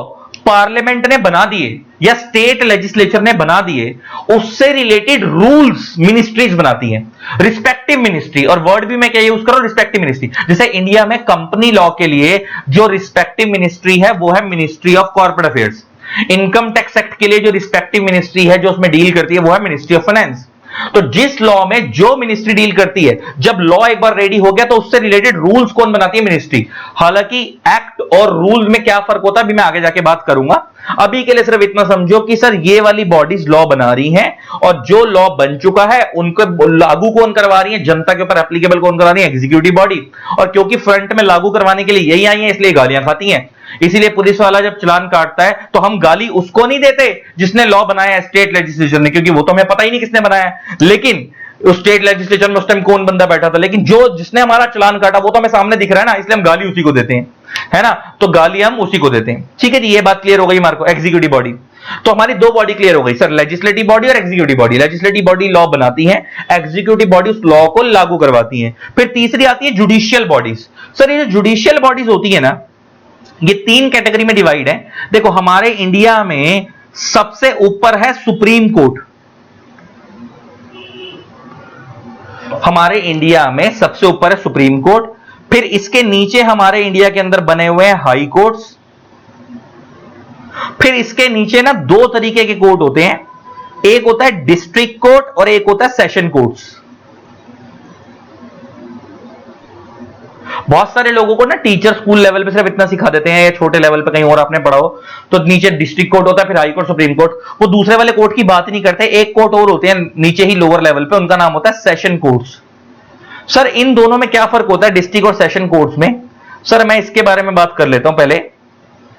पार्लियामेंट ने बना दिए या स्टेट लेजिस्लेचर ने बना दिए, उससे रिलेटेड रूल्स मिनिस्ट्रीज बनाती हैं, रिस्पेक्टिव मिनिस्ट्री। और वर्ड भी मैं क्या यूज करूं? Respective ministry. जैसे इंडिया में कंपनी लॉ के लिए जो रिस्पेक्टिव मिनिस्ट्री है वो है ministry of corporate affairs. Income tax act के लिए जो रिस्पेक्टिव मिनिस्ट्री है जो उसमें डील करती है वो है मिनिस्ट्री ऑफ फाइनेंस। तो जिस लॉ में जो मिनिस्ट्री डील करती है, जब लॉ एक बार रेडी हो गया तो उससे रिलेटेड रूल्स कौन बनाती है? मिनिस्ट्री। हालांकि एक्ट और रूल में क्या फर्क होता है अभी मैं आगे जाके बात करूंगा, अभी के लिए सिर्फ इतना समझो कि सर ये वाली बॉडीज लॉ बना रही हैं और जो लॉ बन चुका है उनको लागू कौन करवा रही है, जनता के ऊपर एप्लीकेबल कौन करा रही है? Executive body. और क्योंकि फ्रंट में लागू करवाने के लिए यही आई है इसलिए गालियां खाती हैं। इसीलिए पुलिस वाला जब चालान काटता है तो हम गाली उसको नहीं देते जिसने लॉ बनाया है, स्टेट लेजिस्लेचर ने, क्योंकि वो तो हमें पता ही नहीं किसने बनाया है, लेकिन उस स्टेट लेजिस्लेचर में उस टाइम कौन बंदा बैठा था, लेकिन जो जिसने हमारा चालान काटा वो तो हमें सामने दिख रहा है ना, इसलिए हम गाली उसी को देते हैं, है ना। तो गाली हम उसी को देते हैं। ठीक है जी, ये बात क्लियर हो गई मार्को। एग्जीक्यूटिव बॉडी, तो हमारी दो बॉडी क्लियर हो गई सर, लेजिस्लेटिव बॉडी और executive body. Legislative body law बनाती है, एग्जीक्यूटिव बॉडी उस लॉ को लागू करवाती है। फिर तीसरी आती है जुडिशियल बॉडीज। सर ये जो जुडिशियल बॉडीज होती है ना, ये तीन कैटेगरी में डिवाइड है। देखो हमारे इंडिया में सबसे ऊपर है सुप्रीम कोर्ट, हमारे इंडिया में सबसे ऊपर है सुप्रीम कोर्ट। फिर इसके नीचे हमारे इंडिया के अंदर बने हुए हैं हाई कोर्ट्स। फिर इसके नीचे ना दो तरीके के कोर्ट होते हैं, एक होता है डिस्ट्रिक्ट कोर्ट और एक होता है सेशन कोर्ट्स। बहुत सारे लोगों को ना टीचर स्कूल लेवल पे सिर्फ इतना सिखा देते हैं, या छोटे लेवल पे कहीं और आपने पढ़ा हो तो नीचे डिस्ट्रिक्ट कोर्ट होता है, फिर हाई कोर्ट, सुप्रीम कोर्ट। वो दूसरे वाले कोर्ट की बात ही नहीं करते। एक कोर्ट और होते हैं नीचे ही लोअर लेवल पे, उनका नाम होता है सेशन कोर्ट्स। सर इन दोनों में क्या फर्क होता है डिस्ट्रिक्ट और सेशन कोर्ट्स में? सर मैं इसके बारे में बात कर लेता हूं पहले,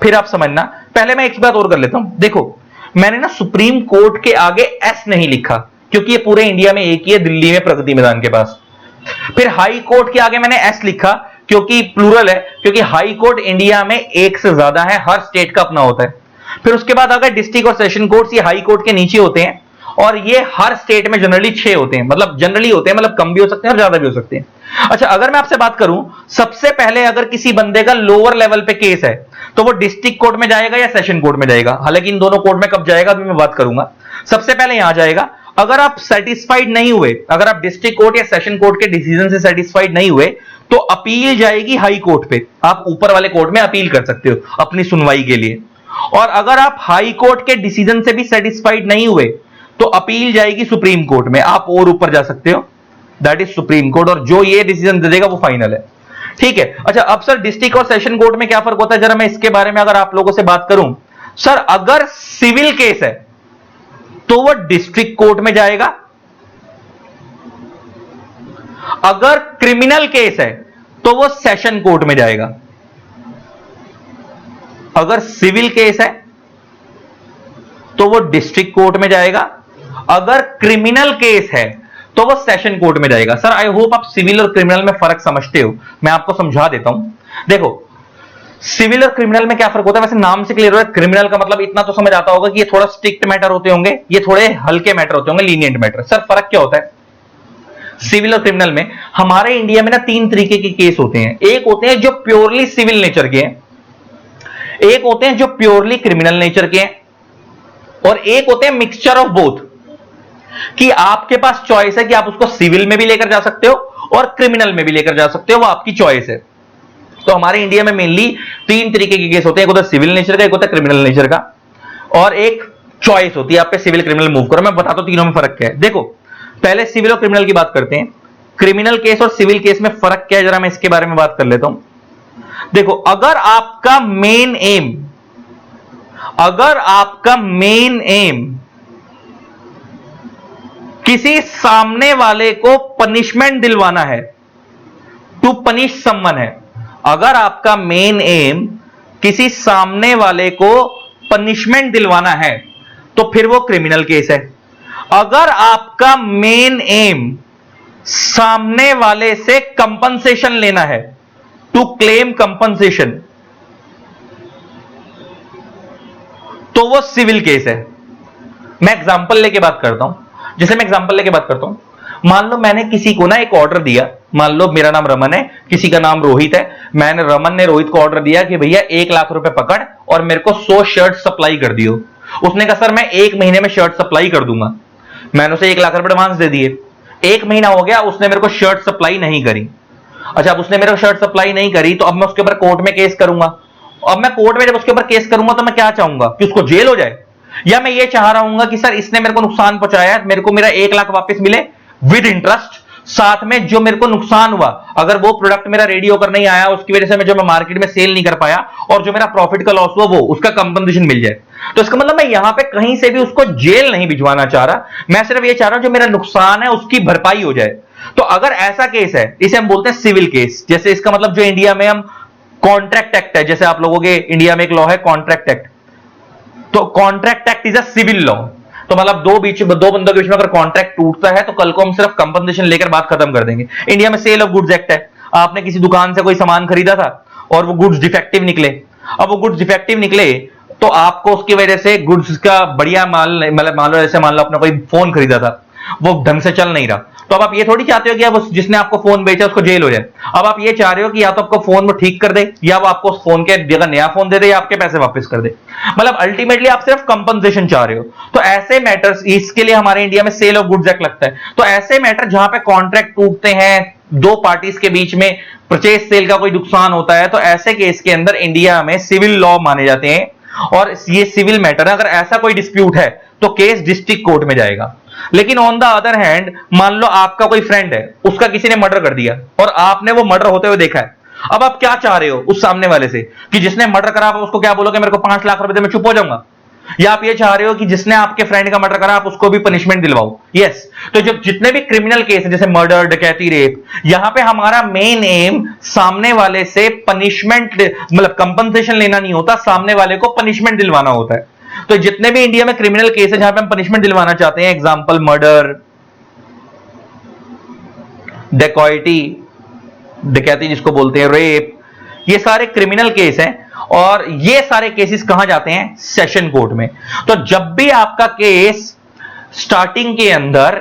फिर आप समझना पहले मैं एक बात और कर लेता हूं, देखो मैंने ना सुप्रीम कोर्ट के आगे एस नहीं लिखा क्योंकि ये पूरे इंडिया में एक ही है, दिल्ली में प्रगति मैदान के पास। फिर हाई कोर्ट के आगे मैंने एस लिखा क्योंकि प्लूरल है, क्योंकि हाई कोर्ट इंडिया में एक से ज्यादा है, हर स्टेट का अपना होता है। फिर उसके बाद अगर डिस्ट्रिक्ट और सेशन कोर्ट्स ये हाई कोर्ट के नीचे होते हैं और ये हर स्टेट में जनरली 6 होते हैं, मतलब जनरली होते हैं, मतलब कम भी हो सकते हैं और ज्यादा भी हो सकते हैं। अच्छा, अगर मैं आपसे बात करूं, सबसे पहले अगर किसी बंदे का लोअर लेवल पे केस है तो वो डिस्ट्रिक्ट कोर्ट में जाएगा या सेशन कोर्ट में जाएगा? हालांकि इन दोनों कोर्ट में कब जाएगा अभी मैं बात करूंगा। सबसे पहले यहां जाएगा। अगर आप सेटिस्फाइड नहीं हुए, अगर आप डिस्ट्रिक्ट कोर्ट या सेशन कोर्ट के डिसीजन से सेटिस्फाइड नहीं हुए तो अपील जाएगी हाई कोर्ट पे। आप ऊपर वाले कोर्ट में अपील कर सकते हो अपनी सुनवाई के लिए। और अगर आप हाई कोर्ट के डिसीजन से भी सेटिस्फाइड नहीं हुए तो अपील जाएगी सुप्रीम कोर्ट में। आप और ऊपर जा सकते हो, दैट इज सुप्रीम कोर्ट, और जो ये डिसीजन दे देगा वो फाइनल है। ठीक है। अच्छा, अब सर डिस्ट्रिक्ट और सेशन कोर्ट में क्या फर्क होता है, जरा मैं इसके बारे में अगर आप लोगों से बात करूं। सर अगर सिविल केस है तो वो डिस्ट्रिक्ट कोर्ट में जाएगा, अगर क्रिमिनल केस है तो वो सेशन कोर्ट में जाएगा। अगर सिविल केस है तो वो डिस्ट्रिक्ट कोर्ट में जाएगा, अगर क्रिमिनल केस है तो वो सेशन कोर्ट में जाएगा। सर आई होप आप सिविल और क्रिमिनल में फर्क समझते हो, मैं आपको समझा देता हूं। देखो सिविल और क्रिमिनल में क्या फर्क होता है, वैसे नाम से क्लियर हो रहा है। क्रिमिनल का मतलब इतना तो समझ आता होगा कि ये थोड़ा स्ट्रिक्ट मैटर होते होंगे, ये थोड़े हल्के मैटर होते होंगे, लीनियंट मैटर। सर फर्क क्या होता है सिविल और क्रिमिनल में? हमारे इंडिया में ना 3 तरीके के केस होते हैं। एक होते हैं जो प्योरली सिविल नेचर के हैं, एक होते हैं जो प्योरली क्रिमिनल नेचर के हैं, और एक होते हैं मिक्सचर ऑफ बोथ, कि आपके पास चॉइस है कि आप उसको सिविल में भी लेकर जा सकते हो और क्रिमिनल में भी लेकर जा सकते हो, वो आपकी चॉइस है। तो हमारे इंडिया में मेनली 3 तरीके के केस होते हैं, एक होता है सिविल नेचर का, एक होता है क्रिमिनल नेचर का, और एक चॉइस होती है आप पे सिविल क्रिमिनल मूव करो। मैं बताता हूं तीनों में फर्क क्या है। देखो पहले सिविल और क्रिमिनल की बात करते हैं। क्रिमिनल केस और सिविल केस में फर्क क्या है, जरा मैं इसके बारे में बात कर लेता हूं। देखो अगर आपका मेन एम किसी सामने वाले को पनिशमेंट दिलवाना है, टू पनिश समवन है, अगर आपका मेन एम किसी सामने वाले को पनिशमेंट दिलवाना है तो फिर वो क्रिमिनल केस है। अगर आपका मेन एम सामने वाले से कंपनसेशन लेना है, टू क्लेम कंपनसेशन, तो वो सिविल केस है। मैं एग्जांपल लेके बात करता हूं, मान लो मैंने किसी को ना एक ऑर्डर दिया, मान लो मेरा नाम रमन है, किसी का नाम रोहित है, रमन ने रोहित को ऑर्डर दिया कि भैया 1 लाख रुपए पकड़ और मेरे को 100 शर्ट सप्लाई कर दियो। उसने कहा सर मैं 1 महीने में शर्ट सप्लाई कर दूंगा। मैंने उसे 1 लाख रुपए एडवांस दे दिए। 1 महीना हो गया, उसने मेरे को शर्ट सप्लाई नहीं करी। अच्छा, अब उसने मेरे को शर्ट सप्लाई नहीं करी तो अब मैं उसके ऊपर कोर्ट में केस करूंगा। अब मैं कोर्ट में जब उसके ऊपर केस करूंगा तो मैं क्या चाहूंगा कि उसको जेल हो जाए, या मैं ये चाह रहा हूं कि सर इसने मेरे को नुकसान पहुंचाया, मेरे को मेरा 1 लाख वापस मिले विद इंटरेस्ट, साथ में जो मेरे को नुकसान हुआ, अगर वो प्रोडक्ट मेरा रेडी होकर नहीं आया, उसकी वजह से मैं मार्केट में सेल नहीं कर पाया और जो मेरा प्रॉफिट का लॉस हुआ वो उसका कंपनसेशन मिल जाए। तो इसका मतलब मैं यहां पे कहीं से भी उसको जेल नहीं भिजवाना चाह रहा, मैं सिर्फ ये चाह रहा हूं जो मेरा नुकसान है उसकी भरपाई हो जाए। तो अगर ऐसा केस है इसे हम बोलते हैं सिविल केस। जैसे इसका मतलब जो इंडिया में हम कॉन्ट्रैक्ट एक्ट है, जैसे आप लोगों के इंडिया में एक लॉ है कॉन्ट्रैक्ट एक्ट, तो contract act is a civil law. तो मतलब दो बंदों के बीच में अगर कॉन्ट्रैक्ट टूटता है तो कल को हम सिर्फ कंपनसेशन लेकर बात खत्म कर देंगे। इंडिया में सेल ऑफ गुड्स एक्ट है, आपने किसी दुकान से कोई सामान खरीदा था और वो गुड्स डिफेक्टिव निकले। अब वो गुड्स डिफेक्टिव निकले तो आपको उसकी वजह से गुड्स का बढ़िया माल, मतलब मान लो जैसे मान लो आपने कोई फोन खरीदा था, वो ढंग से चल नहीं रहा, तो अब आप ये थोड़ी चाहते हो कि अब जिसने आपको फोन बेचा उसको जेल हो जाए। अब आप ये चाह रहे हो कि या तो आपको फोन वो ठीक कर दे, या वो आपको उस फोन के जगह नया फोन दे दे, या आपके पैसे वापस कर दे। मतलब अल्टीमेटली आप सिर्फ कंपनसेशन चाह रहे हो। तो ऐसे मैटर्स, इसके लिए हमारे इंडिया में सेल ऑफ गुड्स एक्ट लगता है। तो ऐसे मैटर जहां पे कॉन्ट्रैक्ट टूटते हैं, 2 पार्टीज के बीच में परचेज सेल का कोई नुकसान होता है, तो ऐसे केस के अंदर इंडिया में सिविल लॉ माने जाते हैं और ये सिविल मैटर है। अगर ऐसा कोई डिस्प्यूट है तो केस डिस्ट्रिक्ट कोर्ट में जाएगा। लेकिन ऑन द अदर हैंड, मान लो आपका कोई फ्रेंड है, उसका किसी ने मर्डर कर दिया और आपने वो मर्डर होते हुए देखा है। अब आप क्या चाह रहे हो उस सामने वाले से कि जिसने मर्डर करा, उसको क्या बोलोगे मेरे को 5 लाख रुपए दे, मैं चुप हो जाऊंगा? या आप ये चाह रहे हो कि जिसने आपके फ्रेंड का मर्डर करा आप उसको भी पनिशमेंट दिलवाओ? यस। तो जो जितने भी क्रिमिनल केस है जैसे मर्डर, डकैती, रेप, यहां पे हमारा मेन एम सामने वाले से पनिशमेंट मतलब कंपनसेशन लेना नहीं होता, सामने वाले को पनिशमेंट दिलवाना होता है। तो जितने भी इंडिया में क्रिमिनल केस है जहां पे हम पनिशमेंट दिलवाना चाहते हैं, एग्जांपल मर्डर, डकैती, डकैती जिसको बोलते हैं, रेप, ये सारे क्रिमिनल केस हैं और ये सारे केसेस कहां जाते हैं? सेशन कोर्ट में। तो जब भी आपका केस स्टार्टिंग के अंदर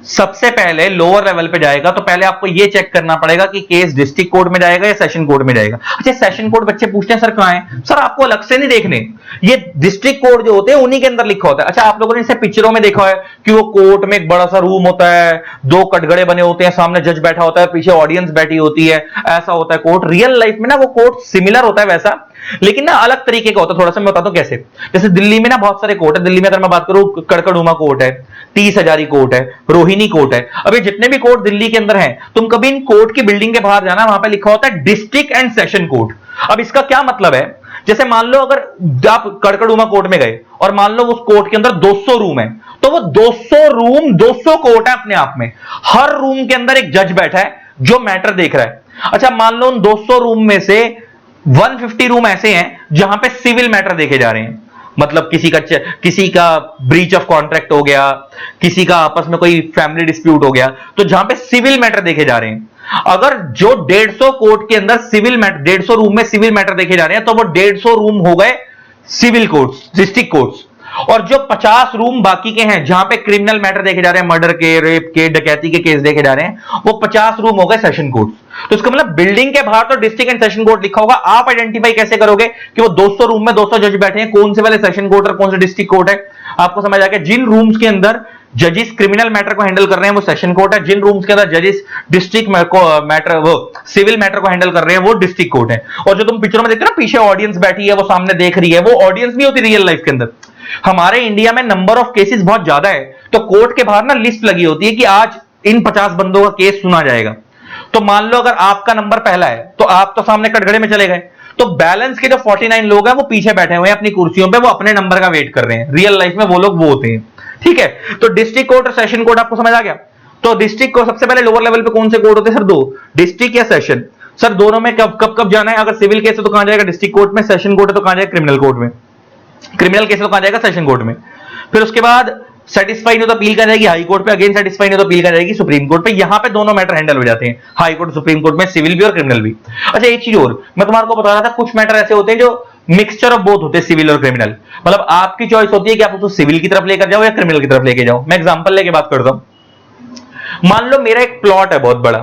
सबसे पहले लोअर लेवल पे जाएगा तो पहले आपको यह चेक करना पड़ेगा कि केस डिस्ट्रिक्ट कोर्ट में जाएगा या सेशन कोर्ट में जाएगा। अच्छा, सेशन कोर्ट बच्चे पूछते हैं सर कहां है? सर आपको अलग से नहीं देखने, ये डिस्ट्रिक्ट कोर्ट जो होते हैं उन्हीं के अंदर लिखा होता है। अच्छा, आप लोगों ने इसे पिक्चरों में देखा है कि वो कोर्ट में एक बड़ा सा रूम होता है, दो कटघरे बने होते हैं, सामने जज बैठा होता है, पीछे ऑडियंस बैठी होती है, ऐसा होता है कोर्ट। रियल लाइफ में ना वो कोर्ट सिमिलर होता है वैसा, लेकिन ना अलग तरीके का होता है। थोड़ा सा मैं बताता हूं कैसे। जैसे दिल्ली में ना बहुत सारे कोर्ट है। दिल्ली में अगर मैं बात करूं, कड़कड़ुमा कोर्ट है, 30 हजारी कोर्ट है, रोहिणी कोर्ट है। अब ये जितने भी कोर्ट दिल्ली के अंदर हैं, तुम कभी इन कोर्ट की बिल्डिंग के बाहर जाना, वहां पे लिखा होता है डिस्ट्रिक्ट एंड सेशन कोर्ट। अब इसका क्या मतलब है? जैसे मान लो अगर आप कड़कड़ुमा कोर्ट में गए और मान लो उस कोर्ट के अंदर 200 रूम है, तो वो 200 रूम 200 कोर्ट है अपने आप में। हर रूम के अंदर एक जज बैठा है जो मैटर देख रहा है। अच्छा, मान लो उन 200 रूम में से 150 रूम ऐसे हैं जहां पे सिविल मैटर देखे जा रहे हैं, मतलब किसी का ब्रीच ऑफ कॉन्ट्रैक्ट हो गया, किसी का आपस में कोई फैमिली डिस्प्यूट हो गया, तो जहां पे सिविल मैटर देखे जा रहे हैं। अगर जो 150 कोर्ट के अंदर सिविल मैटर, 150 रूम में सिविल मैटर देखे जा रहे हैं, तो वो 150 रूम हो गए सिविल कोर्ट्स, डिस्ट्रिक्ट कोर्ट्स। और जो 50 रूम बाकी के हैं जहां पे क्रिमिनल मैटर देखे जा रहे हैं, मर्डर के, रेप के, डकैती के केस देखे जा रहे हैं, वो 50 रूम हो गए सेशन कोर्ट्स। तो इसका मतलब बिल्डिंग के बाहर तो डिस्ट्रिक्ट एंड सेशन कोर्ट लिखा होगा, आप आइडेंटिफाई कैसे करोगे कि वो 200 रूम में 200 जज बैठे हैं, कौन से वाले सेशन कोर्ट और कौन से डिस्ट्रिक्ट कोर्ट है? आपको समझ आ गया। जिन रूम्स के अंदर जजेस क्रिमिनल मैटर को हैंडल कर रहे हैं वो सेशन कोर्ट है, जिन रूम्स के अंदर जजेस डिस्ट्रिक्ट मैटर वो सिविल मैटर को हैंडल कर रहे हैं वो डिस्ट्रिक्ट कोर्ट है। और जो तुम पिक्चर में देखते हो ना, पीछे ऑडियंस बैठी है, वो सामने देख रही है, वो ऑडियंस नहीं होती रियल लाइफ के अंदर। हमारे इंडिया में नंबर ऑफ केसेस बहुत ज्यादा है, तो कोर्ट के बाहर ना लिस्ट लगी होती है कि आज इन 50 बंदों का केस सुना जाएगा। तो मान लो अगर आपका नंबर पहला है तो आप तो सामने कटघरे में चले गए, तो बैलेंस के जो 49 लोग हैं वो पीछे बैठे हुए हैं अपनी कुर्सियों पे, वो अपने नंबर का वेट कर रहे हैं। रियल लाइफ में वो लोग वो होते हैं, ठीक है। तो डिस्ट्रिक्ट कोर्ट और सेशन कोर्ट आपको समझ आ गया। तो डिस्ट्रिक्ट को सबसे पहले लोअर लेवल पे कौन से कोर्ट होते हैं सर? 2, डिस्ट्रिक्ट या सेशन। सर दोनों में कब जाना है? अगर सिविल केस है तो कहां जाएगा? डिस्ट्रिक्ट कोर्ट में। सेशन कोर्ट है तो कहां जाएगा? क्रिमिनल कोर्ट में। क्रिमिनल केस तो कहां जाएगा? सेशन कोर्ट में। फिर उसके बाद सेटिस्फाई नहीं तो अपील कर जाएगी हाई कोर्ट पे, अगेन सेटिस्फाई नहीं तो अपील कर जाएगी सुप्रीम कोर्ट पे। यहां पे दोनों मैटर हैंडल हो जाते हैं, हाई कोर्ट सुप्रीम कोर्ट में, सिविल भी और क्रिमिनल भी। अच्छा, एक चीज और मैं तुम्हारे को बता रहा था, कुछ मैटर ऐसे होते हैं जो मिक्सचर ऑफ बोथ होते हैं, सिविल और क्रिमिनल। मतलब आपकी चॉइस होती है कि आप उसको सिविल की तरफ लेकर जाओ या क्रिमिनल की तरफ लेके जाओ। मैं एग्जांपल लेके बात करता हूं। मान लो मेरा एक प्लॉट है बहुत बड़ा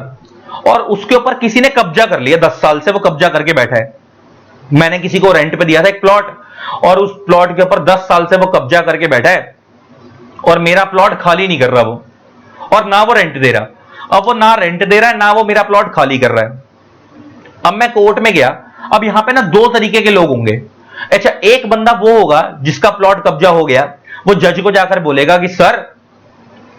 और उसके ऊपर किसी ने कब्जा कर लिया, 10 साल से वो कब्जा करके बैठा है। मैंने किसी को रेंट पे दिया था एक प्लॉट और उस प्लॉट के ऊपर 10 साल से वो कब्जा करके बैठा है और मेरा प्लॉट खाली नहीं कर रहा वो, और ना वो रेंट दे रहा। अब वो ना रेंट दे रहा है ना वो मेरा प्लॉट खाली कर रहा है। अब मैं कोर्ट में गया। अब यहां पे ना 2 तरीके के लोग होंगे। अच्छा, एक बंदा वो होगा जिसका प्लॉट कब्जा हो गया, वो जज को जाकर बोलेगा कि सर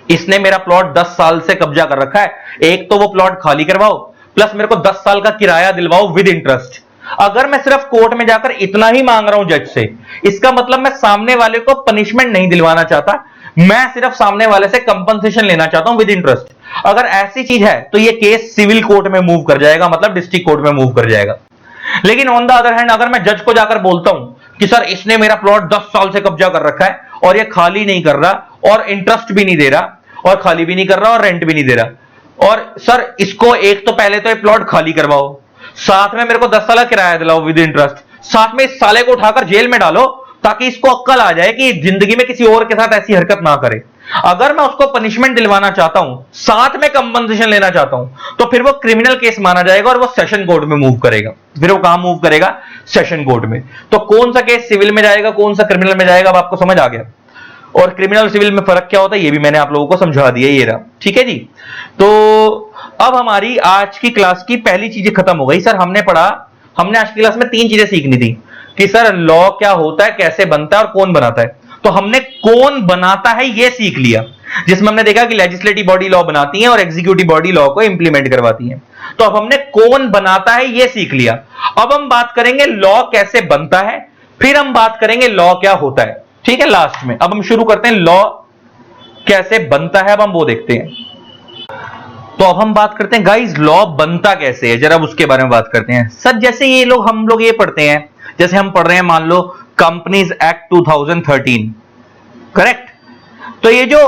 इसने मेरा प्लॉट 10 साल से कब्जा कर रखा है, एक तो वो प्लॉट खाली करवाओ प्लस मेरे को 10 साल का किराया दिलवाओ विद इंटरेस्ट। अगर मैं सिर्फ कोर्ट में जाकर इतना ही मांग रहा हूं जज से, इसका मतलब मैं सामने वाले को पनिशमेंट नहीं दिलवाना चाहता, मैं सिर्फ सामने वाले से कंपनसेशन लेना चाहता हूं विद इंटरेस्ट। अगर ऐसी चीज है तो ये केस सिविल कोर्ट में मूव कर जाएगा, मतलब डिस्ट्रिक्ट कोर्ट में मूव कर जाएगा। लेकिन ऑन द अदर हैंड अगर मैं जज को जाकर बोलता हूं कि सर इसने मेरा प्लॉट 10 साल से कब्जा कर रखा है और ये खाली नहीं कर रहा और इंटरेस्ट भी नहीं दे रहा और खाली भी नहीं कर रहा और रेंट भी नहीं दे रहा, और सर इसको एक तो पहले तो ये प्लॉट खाली करवाओ, साथ में मेरे को 10 साल का किराया दिलाओ विद इंटरेस्ट, साथ में इस साले को उठाकर जेल में डालो ताकि इसको अक्कल आ जाए कि जिंदगी में किसी और के साथ ऐसी हरकत ना करे। अगर मैं उसको पनिशमेंट दिलवाना चाहता हूं, साथ में कंपनसेशन लेना चाहता हूं, तो फिर वो क्रिमिनल केस माना जाएगा और वो सेशन कोर्ट में मूव करेगा। फिर वो कहां मूव करेगा? सेशन कोर्ट में। तो कौन सा केस सिविल में जाएगा, कौन सा क्रिमिनल में जाएगा, अब आपको समझ आ गया। और क्रिमिनल सिविल में फर्क क्या होता है ये भी मैंने आप लोगों को समझा दिया, ये रहा, ठीक है जी। तो अब हमारी आज की क्लास की पहली चीजें खत्म हो गई। सर हमने आज की क्लास में 3 चीजें सीखनी थी कि सर लॉ क्या होता है, कैसे बनता है और कौन बनाता है। तो हमने कौन बनाता है ये सीख लिया, जिसमें हमने देखा कि लेजिस्लेटिव बॉडी लॉ बनाती है और एग्जीक्यूटिव बॉडी लॉ को इंप्लीमेंट करवाती है। तो अब हमने कौन बनाता है ये सीख लिया। अब हम बात करेंगे लॉ कैसे बनता है, फिर हम बात करेंगे लॉ क्या होता है। ठीक है, लास्ट में। अब हम शुरू करते हैं लॉ कैसे बनता है, अब हम वो देखते हैं। तो अब हम बात करते हैं गाइस लॉ बनता कैसे है, जरा उसके बारे में बात करते हैं। सर जैसे ये लोग हम लोग ये पढ़ते हैं, जैसे हम पढ़ रहे हैं मान लो कंपनीज एक्ट 2013, करेक्ट। तो ये जो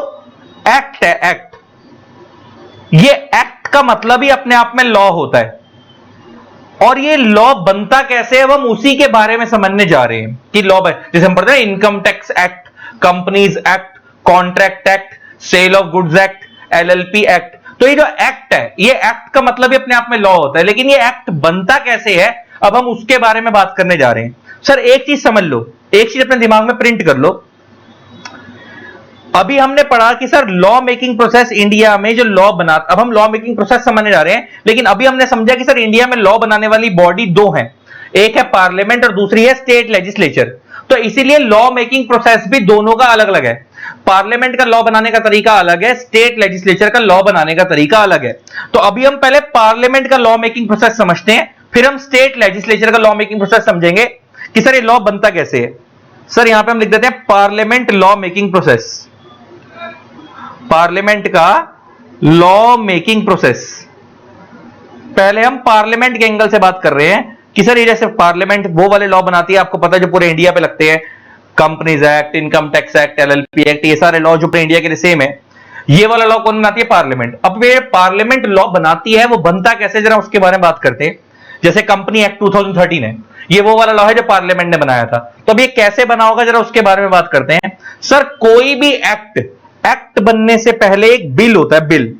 एक्ट है, एक्ट, ये एक्ट का मतलब ही अपने आप में लॉ होता है। और ये लॉ बनता कैसे है, अब हम उसी के बारे में समझने जा रहे हैं कि लॉ जैसे हम पढ़ते हैं income tax act, companies act, contract act, sale of goods act, LLP act. तो ये जो एक्ट है, ये एक्ट का मतलब ही अपने आप में लॉ होता है, लेकिन ये एक्ट बनता कैसे है, अब हम उसके बारे में बात करने जा रहे हैं। सर एक चीज समझ लो, एक चीज अपने दिमाग में प्रिंट कर लो। अभी हमने पढ़ा कि sir law making process India में जो लॉ बना, अब हम लॉ मेकिंग प्रोसेस समझने जा रहे हैं, लेकिन अभी हमने समझा कि सर इंडिया में लॉ बनाने वाली बॉडी दो हैं, एक है पार्लियामेंट और दूसरी है स्टेट लेजिस्लेचर। तो इसीलिए लॉ मेकिंग प्रोसेस भी दोनों का अलग अलग है। पार्लियामेंट का लॉ बनाने का तरीका अलग है, स्टेट लेजिस्लेचर का लॉ बनाने का तरीका अलग है। तो अभी हम पहले पार्लियामेंट का लॉ मेकिंग प्रोसेस समझते हैं, फिर हम स्टेट लेजिस्लेचर का लॉ मेकिंग प्रोसेस समझेंगे कि सर ये लॉ बनता कैसे है। सर यहां पे हम लिख देते हैं parliament law making process, parliament का लॉ मेकिंग प्रोसेस। पहले हम पार्लियामेंट के एंगल से बात कर रहे हैं कि सर ये जैसे पार्लियामेंट वो वाले लॉ बनाती है, आपको पता है जो पूरे इंडिया पे लगते हैं, companies act, income tax act, LLP act, ये सारे लॉ जो पूरे इंडिया के लिए सेम है, ये वाला लॉ कौन बनाती है, पार्लियामेंट। अब ये पार्लियामेंट लॉ बनाती है, वो बनता कैसे, जरा उसके बारे में बात करते हैं। जैसे कंपनी एक्ट 2013 है, ये वो वाला लॉ है जो पार्लियामेंट ने बनाया था। तो अब ये कैसे बना होगा, जरा उसके बारे में बात करते हैं। सर कोई भी एक्ट बनने से पहले एक बिल होता है, बिल।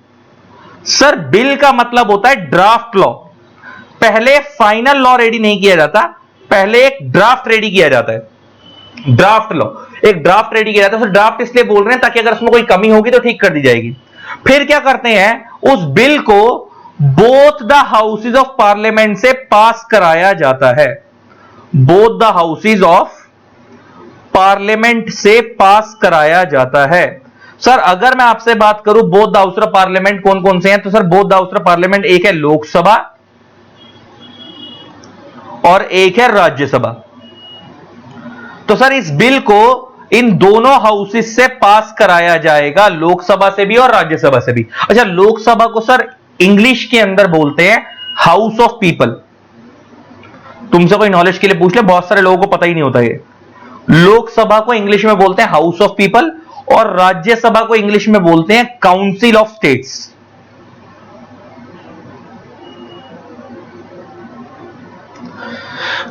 सर बिल का मतलब होता है ड्राफ्ट लॉ। पहले फाइनल लॉ रेडी नहीं किया जाता, पहले एक ड्राफ्ट रेडी किया जाता है। ड्राफ्ट लॉ, एक ड्राफ्ट रेडी किया जाता है। सर ड्राफ्ट इसलिए बोल रहे हैं ताकि अगर उसमें कोई कमी होगी तो ठीक कर दी जाएगी। फिर क्या करते हैं, उस बिल को both the houses of parliament से पास कराया जाता है। Both the houses of parliament से पास कराया जाता है। सर अगर मैं आपसे बात करूं both the house of parliament कौन कौन से हैं, तो sir both the house of parliament, एक है लोकसभा और एक है राज्यसभा। तो सर इस बिल को इन दोनों हाउसेस से पास कराया जाएगा, लोकसभा से भी और राज्यसभा से भी। अच्छा, लोकसभा को सर इंग्लिश के अंदर बोलते हैं हाउस ऑफ पीपल। तुमसे कोई नॉलेज के लिए पूछ ले, बहुत सारे लोगों को पता ही नहीं होता ये। लोकसभा को इंग्लिश में बोलते हैं हाउस ऑफ पीपल और राज्यसभा को इंग्लिश में बोलते हैं काउंसिल ऑफ स्टेट्स।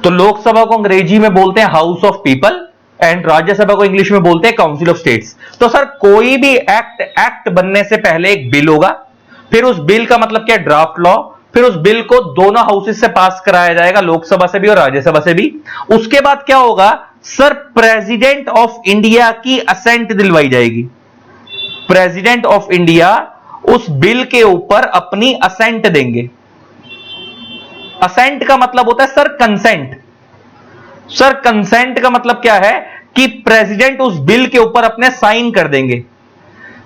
तो लोकसभा को अंग्रेजी में बोलते हैं house of people and Rajya Sabha को इंग्लिश में बोलते हैं काउंसिल ऑफ स्टेट्स। तो सर कोई भी एक्ट बनने से पहले एक बिल होगा, फिर उस बिल का मतलब क्या, ड्राफ्ट लॉ, फिर उस बिल को दोनों हाउसेस से पास कराया जाएगा, लोकसभा से भी और राज्यसभा से भी। उसके बाद क्या होगा, सर प्रेसिडेंट ऑफ इंडिया की असेंट दिलवाई जाएगी। प्रेसिडेंट ऑफ इंडिया उस बिल के ऊपर अपनी असेंट देंगे। असेंट का मतलब होता है सर कंसेंट। सर कंसेंट का मतलब क्या है कि प्रेसिडेंट उस बिल के ऊपर अपने साइन कर देंगे।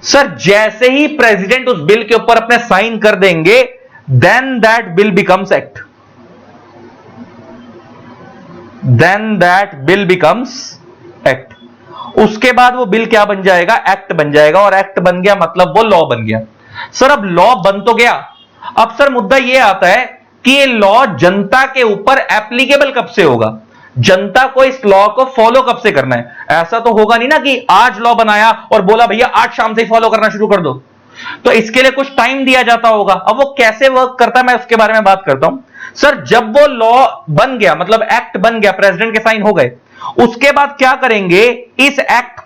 सर जैसे ही प्रेसिडेंट उस बिल के ऊपर अपने साइन कर देंगे, then that bill becomes act. Then that bill becomes act. उसके बाद वो बिल क्या बन जाएगा, एक्ट बन जाएगा। और एक्ट बन गया मतलब वो लॉ बन गया। सर अब लॉ बन तो गया, अब सर मुद्दा ये आता है कि ये लॉ जनता के ऊपर एप्लीकेबल कब से होगा, जनता को इस लॉ को फॉलो कब से करना है। ऐसा तो होगा नहीं ना कि आज लॉ बनाया और बोला भैया आज शाम से ही फॉलो करना शुरू कर दो। तो इसके लिए कुछ टाइम दिया जाता होगा। अब वो कैसे वर्क करता है मैं उसके बारे में बात करता हूं। सर जब वो लॉ बन गया, मतलब एक्ट बन गया, प्रेसिडेंट के साइन हो गए, उसके बाद क्या करेंगे, इस एक्ट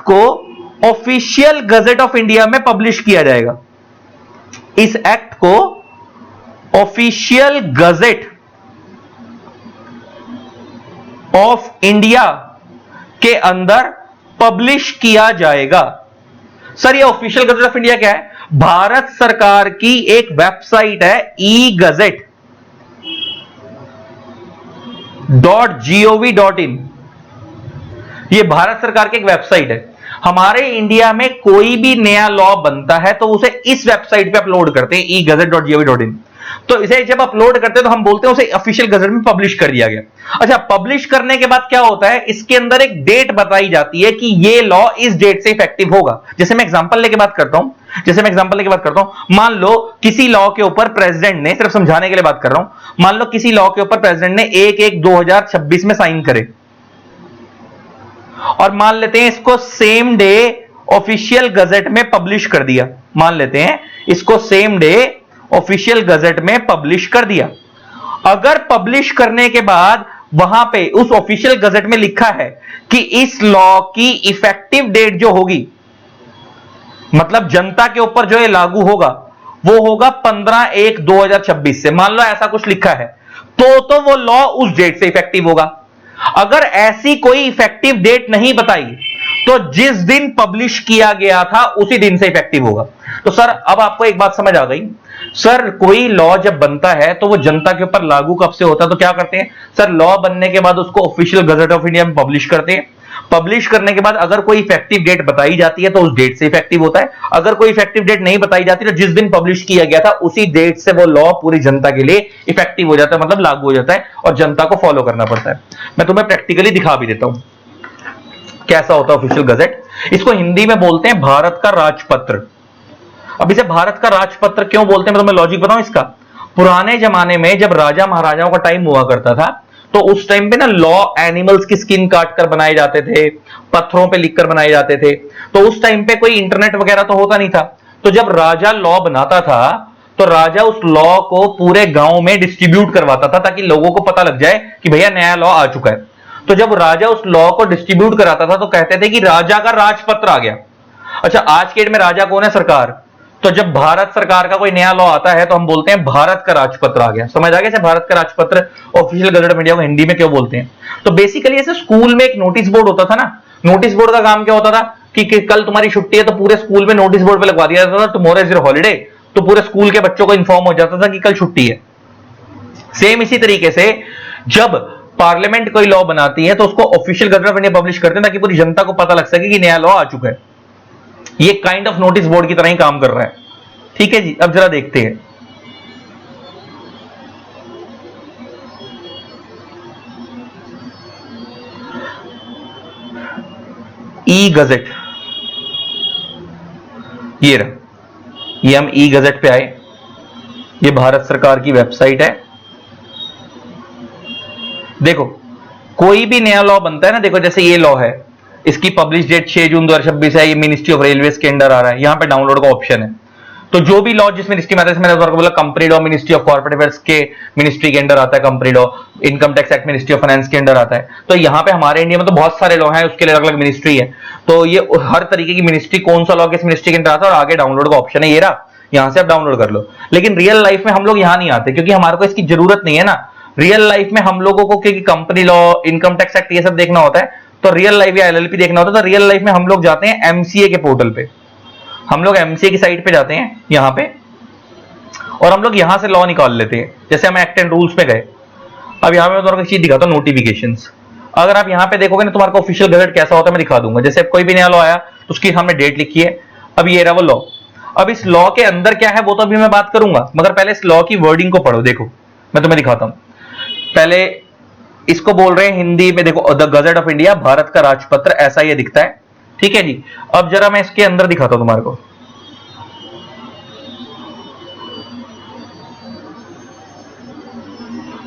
को ऑफिशियल गजेट ऑफ इंडिया में पब्लिश किया जाएगा। इस एक्ट को ऑफिशियल गजेट ऑफ इंडिया के अंदर पब्लिश किया जाएगा। सर ये ऑफिशियल गजेट ऑफ इंडिया क्या है, भारत सरकार की एक वेबसाइट है egazette.gov.in। ये भारत सरकार की एक वेबसाइट है। हमारे इंडिया में कोई भी नया लॉ बनता है तो उसे इस वेबसाइट पे अपलोड करते हैं, egazette.gov.in। तो इसे जब अपलोड करते हैं तो हम बोलते हैं उसे ऑफिशियल गजट में पब्लिश कर दिया गया। अच्छा, पब्लिश करने के बाद क्या होता है, इसके अंदर एक डेट बताई जाती है कि ये लॉ इस डेट से इफेक्टिव होगा। जैसे मैं एग्जांपल लेके बात करता हूं, मान लो किसी लॉ के ऊपर प्रेसिडेंट ने, सिर्फ समझाने के लिए बात कर रहा हूं, मान लो किसी लॉ के ऊपर प्रेसिडेंट ने 1/1/2026 में साइन करे, और मान लेते हैं इसको सेम डे ऑफिशियल गजट में पब्लिश कर दिया। मान लेते हैं इसको सेम डे ऑफिशियल गजट में पब्लिश कर दिया। अगर पब्लिश करने के बाद वहां पे उस ऑफिशियल गजट में लिखा है कि इस लॉ की इफेक्टिव डेट जो होगी, मतलब जनता के ऊपर जो ये लागू होगा, वो होगा 15/1/2026 से, मान लो ऐसा कुछ लिखा है, तो वो लॉ उस डेट से इफेक्टिव होगा। अगर ऐसी कोई इफेक्टिव डेट नहीं बताई तो जिस दिन पब्लिश किया गया था उसी दिन से इफेक्टिव होगा। तो सर अब आपको एक बात समझ आ गई, सर कोई लॉ जब बनता है तो वो जनता के ऊपर लागू कब से होता है, तो क्या करते हैं सर, लॉ बनने के बाद उसको ऑफिशियल गजट ऑफ इंडिया में पब्लिश करते हैं। पब्लिश करने के बाद अगर कोई इफेक्टिव डेट बताई जाती है तो उस डेट से इफेक्टिव होता है। अगर कोई इफेक्टिव डेट नहीं बताई जाती तो जिस दिन पब्लिश किया गया था उसी डेट से वो लॉ पूरी जनता के लिए इफेक्टिव हो जाता है, मतलब लागू हो जाता है, और जनता को फॉलो करना पड़ता है। मैं तुम्हें प्रैक्टिकली दिखा भी देता हूं कैसा होता है ऑफिशियल गजट। इसको हिंदी में बोलते हैं भारत का राजपत्र। अब इसे भारत का राजपत्र क्यों बोलते हैं, मैं तुम्हें लॉजिक बताऊं इसका। पुराने जमाने में जब राजा महाराजाओं का टाइम हुआ करता था तो उस टाइम पे ना लॉ एनिमल्स की स्किन काट कर बनाए जाते थे, पत्थरों पे लिखकर बनाए जाते थे। तो उस टाइम पे कोई इंटरनेट वगैरह तो होता नहीं था। तो जब राजा लॉ बनाता था तो राजा उस लॉ को पूरे गांव में डिस्ट्रीब्यूट करवाता था ताकि लोगों को पता लग जाए कि भैया नया लॉ आ चुका है। तो जब राजा उस लॉ को डिस्ट्रीब्यूट कराता था तो कहते थे कि राजा का राजपत्र आ गया। अच्छा, आज के डेट में राजा कौन है, सरकार। तो जब भारत सरकार का कोई नया लॉ आता है तो हम बोलते हैं भारत का राजपत्र आ गया। समझ आ गया भारत का राजपत्र ऑफिशियल गजट ऑफ इंडिया को हिंदी में क्यों बोलते हैं। तो बेसिकली ऐसे स्कूल में एक नोटिस बोर्ड होता था ना, नोटिस बोर्ड का काम क्या होता था कि कल तुम्हारी छुट्टी है तो पूरे स्कूल में नोटिस बोर्ड पे लगवा दिया जाता था टुमारो इज योर हॉलिडे, तो पूरे स्कूल के बच्चों को इंफॉर्म हो जाता था कि कल छुट्टी है। सेम इसी तरीके से जब पार्लियामेंट कोई लॉ बनाती है तो उसको official gazette of India publish करते हैं ताकि पूरी जनता को पता लग सके कि नया लॉ आ चुका है। ये काइंड ऑफ नोटिस बोर्ड की तरह ही काम कर रहा है। ठीक है जी, अब जरा देखते हैं ई गजट। ये रहा, ये हम ई गजट पे आए, ये भारत सरकार की वेबसाइट है। देखो कोई भी नया लॉ बनता है ना, देखो जैसे ये लॉ है, इसकी पब्लिश डेट 6 जून 2026 है, ये मिनिस्ट्री ऑफ रेलवे के अंडर आ रहा है, यहां पे डाउनलोड का ऑप्शन है। तो जो भी लॉ जिस मिनिस्ट्री में आता है, मैंने बोला company law ministry of corporate affairs के मिनिस्ट्री के अंडर आता है, company law income tax act ministry of finance के अंडर आता है। तो यहाँ पे हमारे इंडिया में तो बहुत सारे लॉ हैं, उसके लिए अलग अलग मिनिस्ट्री है। तो ये हर तरीके की मिनिस्ट्री कौन सा लॉ किस मिनिस्ट्री के अंदर आता है और आगे डाउनलोड का ऑप्शन है, ये रहा, यहां से आप डाउनलोड कर लो। लेकिन रियल लाइफ में हम लोग यहाँ नहीं आते क्योंकि हमारे को इसकी जरूरत नहीं है ना। रियल लाइफ में हम लोगों को क्योंकि company law income tax act ये सब देखना होता है, तो रियल लाइफ या एलएलपी देखना होता है, तो रियल लाइफ में हम लोग जाते हैं एमसीए के पोर्टल पे। हम लोग एमसीए की साइट पे जाते हैं यहां पे, और हम लोग यहां से लॉ निकाल लेते हैं। जैसे हम एक्ट एंड रूल्स पे गए, अब यहां पे मैं तुम्हारे को एक चीज दिखाता हूं, नोटिफिकेशंस। अगर आप यहां पे देखोगे ना तुम्हारे को ऑफिशियल गजट कैसा होता है मैं दिखा दूंगा। जैसे कोई भी नया लॉ आया तो उसकी सामने डेट लिखी है, अब ये रहा वो लॉ। अब इस लॉ के अंदर क्या है वो तो अभी मैं बात करूंगा, मगर पहले इस लॉ की वर्डिंग को पढ़ो। देखो मैं तुम्हें दिखाता हूं, पहले इसको बोल रहे हैं हिंदी में, देखो the gazette of India, Bharat का राजपत्र, ऐसा ये दिखता है। ठीक है जी, अब जरा मैं इसके अंदर दिखाता हूं तुम्हारे को।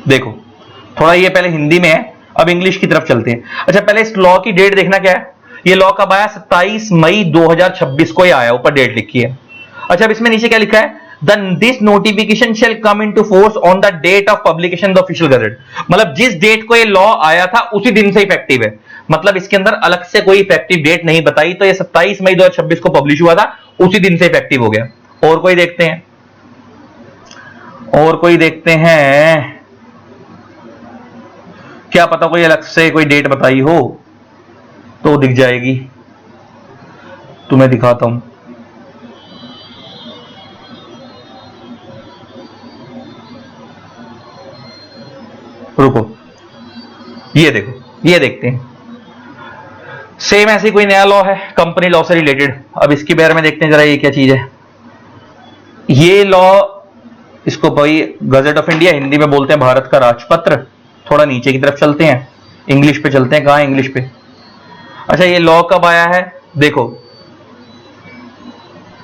देखो थोड़ा ये पहले हिंदी में है, अब इंग्लिश की तरफ चलते हैं। अच्छा पहले इस लॉ की डेट देखना क्या है, ये लॉ कब आया, 27 मई 2026 को ही आया, ऊपर डेट लिखी है। अच्छा अब इसमें नीचे क्या लिखा है, this notification shall come into force on the date of publication the official gazette. मतलब जिस डेट को ये लॉ आया था उसी दिन से इफेक्टिव है। मतलब इसके अंदर अलग से कोई इफेक्टिव डेट नहीं बताई, तो ये 27 मई 2026 को पब्लिश हुआ था, उसी दिन से इफेक्टिव हो गया। और कोई देखते हैं, और कोई देखते हैं, क्या पता कोई अलग से कोई डेट बताई हो तो दिख जाएगी, तुम्हें दिखाता हूं। रुको, ये देखो, ये देखते हैं, सेम ऐसी कोई नया लॉ है कंपनी लॉ से रिलेटेड। अब इसके बारे में देखते हैं जरा, ये क्या चीज है। ये लॉ इसको भाई गजट ऑफ इंडिया, हिंदी में बोलते हैं भारत का राजपत्र। थोड़ा नीचे की तरफ चलते हैं, इंग्लिश पे चलते हैं। कहां है इंग्लिश पे? अच्छा, ये लॉ कब आया है? देखो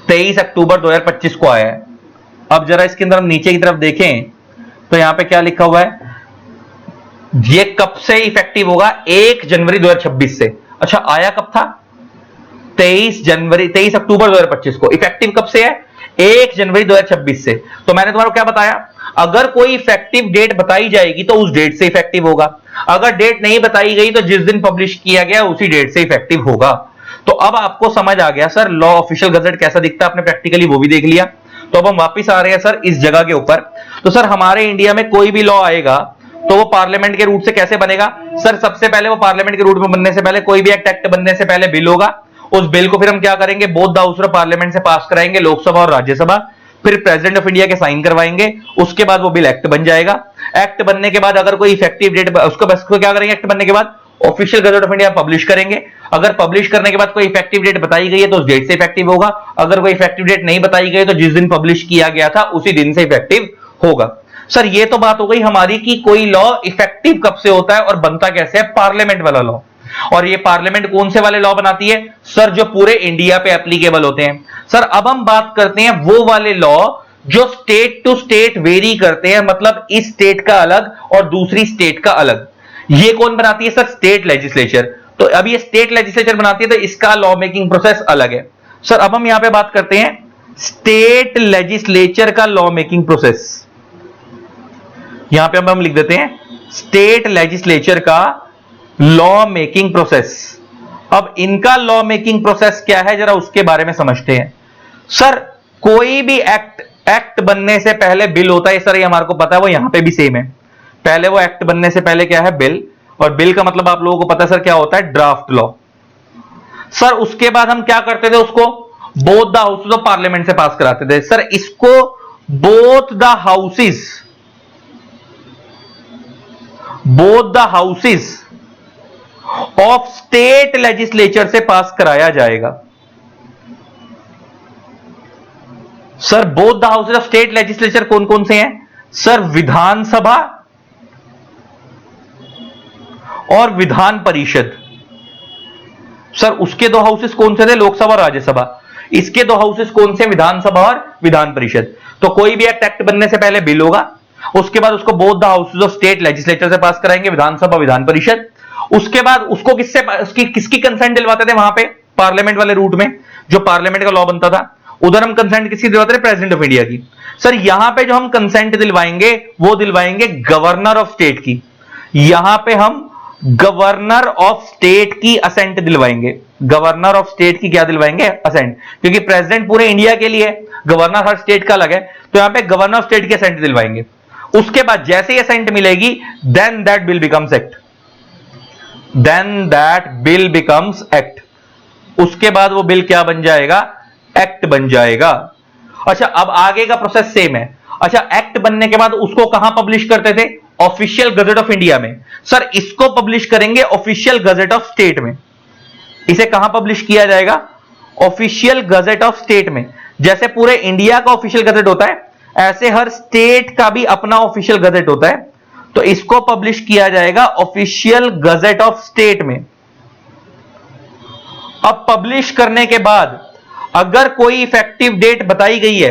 23 अक्टूबर 2025 को आया है। अब जरा इसके अंदर हम नीचे की तरफ देखें तो यहां पे क्या लिखा हुआ है, ये कब से इफेक्टिव होगा? 1 जनवरी 2026 से। अच्छा, आया कब था? 23 अक्टूबर 2025 को। इफेक्टिव कब से है? 1 जनवरी 2026 से। तो मैंने तुम्हारा क्या बताया, अगर कोई इफेक्टिव डेट बताई जाएगी तो उस डेट से इफेक्टिव होगा। अगर डेट नहीं बताई गई तो जिस दिन पब्लिश किया गया उसी डेट से इफेक्टिव होगा। तो अब आपको समझ आ गया सर लॉ ऑफिशियल गजट कैसा दिखता है, आपने प्रैक्टिकली वो भी देख लिया। तो अब हम वापिस आ रहे हैं सर इस जगह के ऊपर। तो सर हमारे इंडिया में कोई भी लॉ आएगा तो वो पार्लियामेंट के रूट से कैसे बनेगा? सर सबसे पहले वो पार्लियामेंट के रूट में बनने से पहले, कोई भी एक्ट बनने से पहले बिल होगा। उस बिल को फिर हम क्या करेंगे, both the house of parliament से पास कराएंगे, लोकसभा और राज्यसभा। फिर प्रेसिडेंट ऑफ इंडिया के साइन करवाएंगे, उसके बाद वो बिल एक्ट बन जाएगा। एक्ट बनने के बाद अगर कोई इफेक्टिव डेट, उसको बस क्या करेंगे, एक्ट बनने के बाद official gazette of India publish करेंगे। अगर पब्लिश करने के बाद कोई इफेक्टिव डेट बताई गई है तो उस डेट से इफेक्टिव होगा। अगर कोई इफेक्टिव डेट नहीं बताई गई तो जिस दिन पब्लिश किया गया था उसी दिन से इफेक्टिव होगा। सर ये तो बात हो गई हमारी कि कोई लॉ इफेक्टिव कब से होता है और बनता कैसे है, पार्लियामेंट वाला लॉ। और ये पार्लियामेंट कौन से वाले लॉ बनाती है? सर जो पूरे इंडिया पे एप्लीकेबल होते हैं। सर अब हम बात करते हैं वो वाले लॉ जो स्टेट टू स्टेट वेरी करते हैं, मतलब इस स्टेट का अलग और दूसरी स्टेट का अलग। ये कौन बनाती है? Sir state legislature. तो अब ये स्टेट लेजिस्लेचर बनाती है तो इसका लॉ मेकिंग प्रोसेस अलग है। सर अब हम यहां पे बात करते हैं स्टेट लेजिस्लेचर का लॉ मेकिंग प्रोसेस। यहां पे हम लिख देते हैं स्टेट लेजिस्लेचर का लॉ मेकिंग प्रोसेस। अब इनका लॉ मेकिंग प्रोसेस क्या है जरा उसके बारे में समझते हैं। सर कोई भी एक्ट बनने से पहले बिल होता है सर, ये हमारे को पता है, वो यहां पे भी सेम है। पहले वो एक्ट बनने से पहले क्या है, बिल। और बिल का मतलब आप लोगों को पता है सर क्या होता है, ड्राफ्ट लॉ। सर उसके बाद हम क्या करते थे, उसको both the houses of parliament से पास कराते थे। सर इसको both the houses of state legislature से पास कराया जाएगा। Sir both the houses of state legislature कौन कौन से हैं? सर विधानसभा और विधान परिषद। सर उसके दो हाउसेस कौन से थे? लोकसभा और राज्यसभा। इसके दो हाउसेस कौन से? विधानसभा और विधान परिषद। तो कोई भी एक्ट बनने से पहले बिल होगा, उसके बाद उसको both the houses of state legislature से पास कराएंगे, विधानसभा विधान परिषद। उसके बाद उसको किसकी कंसेंट दिलवाते थे वहां पे पार्लियामेंट वाले रूट में, जो पार्लियामेंट का लॉ बनता था उधर हम कंसेंट किसकी दिलवाते थे? प्रेसिडेंट ऑफ इंडिया की। सर यहां पे जो हम कंसेंट दिलवाएंगे वो दिलवाएंगे गवर्नर ऑफ स्टेट की। यहां पे हम गवर्नर ऑफ स्टेट की असेंट दिलवाएंगे। गवर्नर ऑफ स्टेट की क्या दिलवाएंगे? असेंट। क्योंकि प्रेसिडेंट पूरे इंडिया के लिए, गवर्नर हर स्टेट का अलग है, तो यहां पे गवर्नर ऑफ स्टेट की असेंट दिलवाएंगे। उसके बाद जैसे ही असेंट मिलेगी then that bill becomes act. Then that bill becomes act. उसके बाद वो बिल क्या बन जाएगा? एक्ट बन जाएगा। अच्छा अब आगे का प्रोसेस सेम है। अच्छा एक्ट बनने के बाद उसको कहां पब्लिश करते थे? ऑफिशियल गजट ऑफ इंडिया में। सर इसको पब्लिश करेंगे ऑफिशियल गजट ऑफ स्टेट में। इसे कहां पब्लिश किया जाएगा? ऑफिशियल गजट ऑफ स्टेट में। जैसे पूरे इंडिया का ऑफिशियल गजट होता है ऐसे हर स्टेट का भी अपना ऑफिशियल गजट होता है, तो इसको पब्लिश किया जाएगा ऑफिशियल गजट ऑफ स्टेट में। अब पब्लिश करने के बाद अगर कोई इफेक्टिव डेट बताई गई है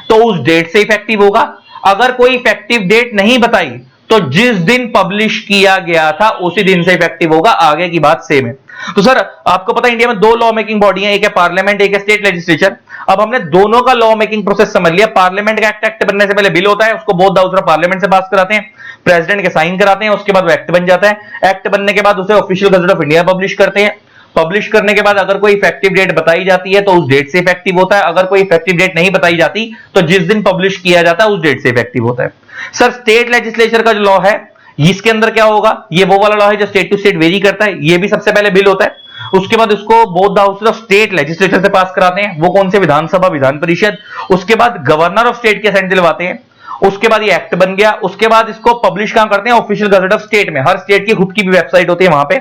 तो उस डेट से इफेक्टिव होगा। अगर कोई इफेक्टिव डेट नहीं बताई तो जिस दिन पब्लिश किया गया था उसी दिन से इफेक्टिव होगा। आगे की बात सेम है। तो सर आपको पता है इंडिया में दो लॉ मेकिंग बॉडी है, एक है पार्लियामेंट, एक है स्टेट लेजिस्लेचर। अब हमने दोनों का लॉ मेकिंग प्रोसेस समझ लिया। पार्लियामेंट का एक्ट बनने से पहले बिल होता है, उसको both the house of parliament से पास कराते हैं, प्रेसिडेंट के साइन कराते हैं, उसके बाद वो एक्ट बन जाता है। एक्ट बनने के बाद उसे official gazette of India publish करते हैं। पब्लिश करने के बाद अगर कोई इफेक्टिव डेट बताई जाती है तो उस डेट से इफेक्टिव होता है। अगर कोई इफेक्टिव डेट नहीं बताई जाती तो जिस दिन पब्लिश किया जाता है उस डेट से इफेक्टिव होता है। सर स्टेट लेजिस्लेचर का जो लॉ है इसके अंदर क्या होगा? ये वो वाला लॉ है जो स्टेट टू स्टेट वेरी करता है। ये भी सबसे पहले बिल होता है, उसके बाद उसको both the houses of state legislature से पास कराते हैं। वो कौन से? विधानसभा विधान परिषद। उसके बाद गवर्नर ऑफ स्टेट के असेंट दिलवाते हैं। उसके बाद ये एक्ट बन गया। उसके बाद इसको पब्लिश कहां करते हैं? ऑफिशियल गजट ऑफ स्टेट में। हर स्टेट की खुद की भी वेबसाइट होती है वहां पे।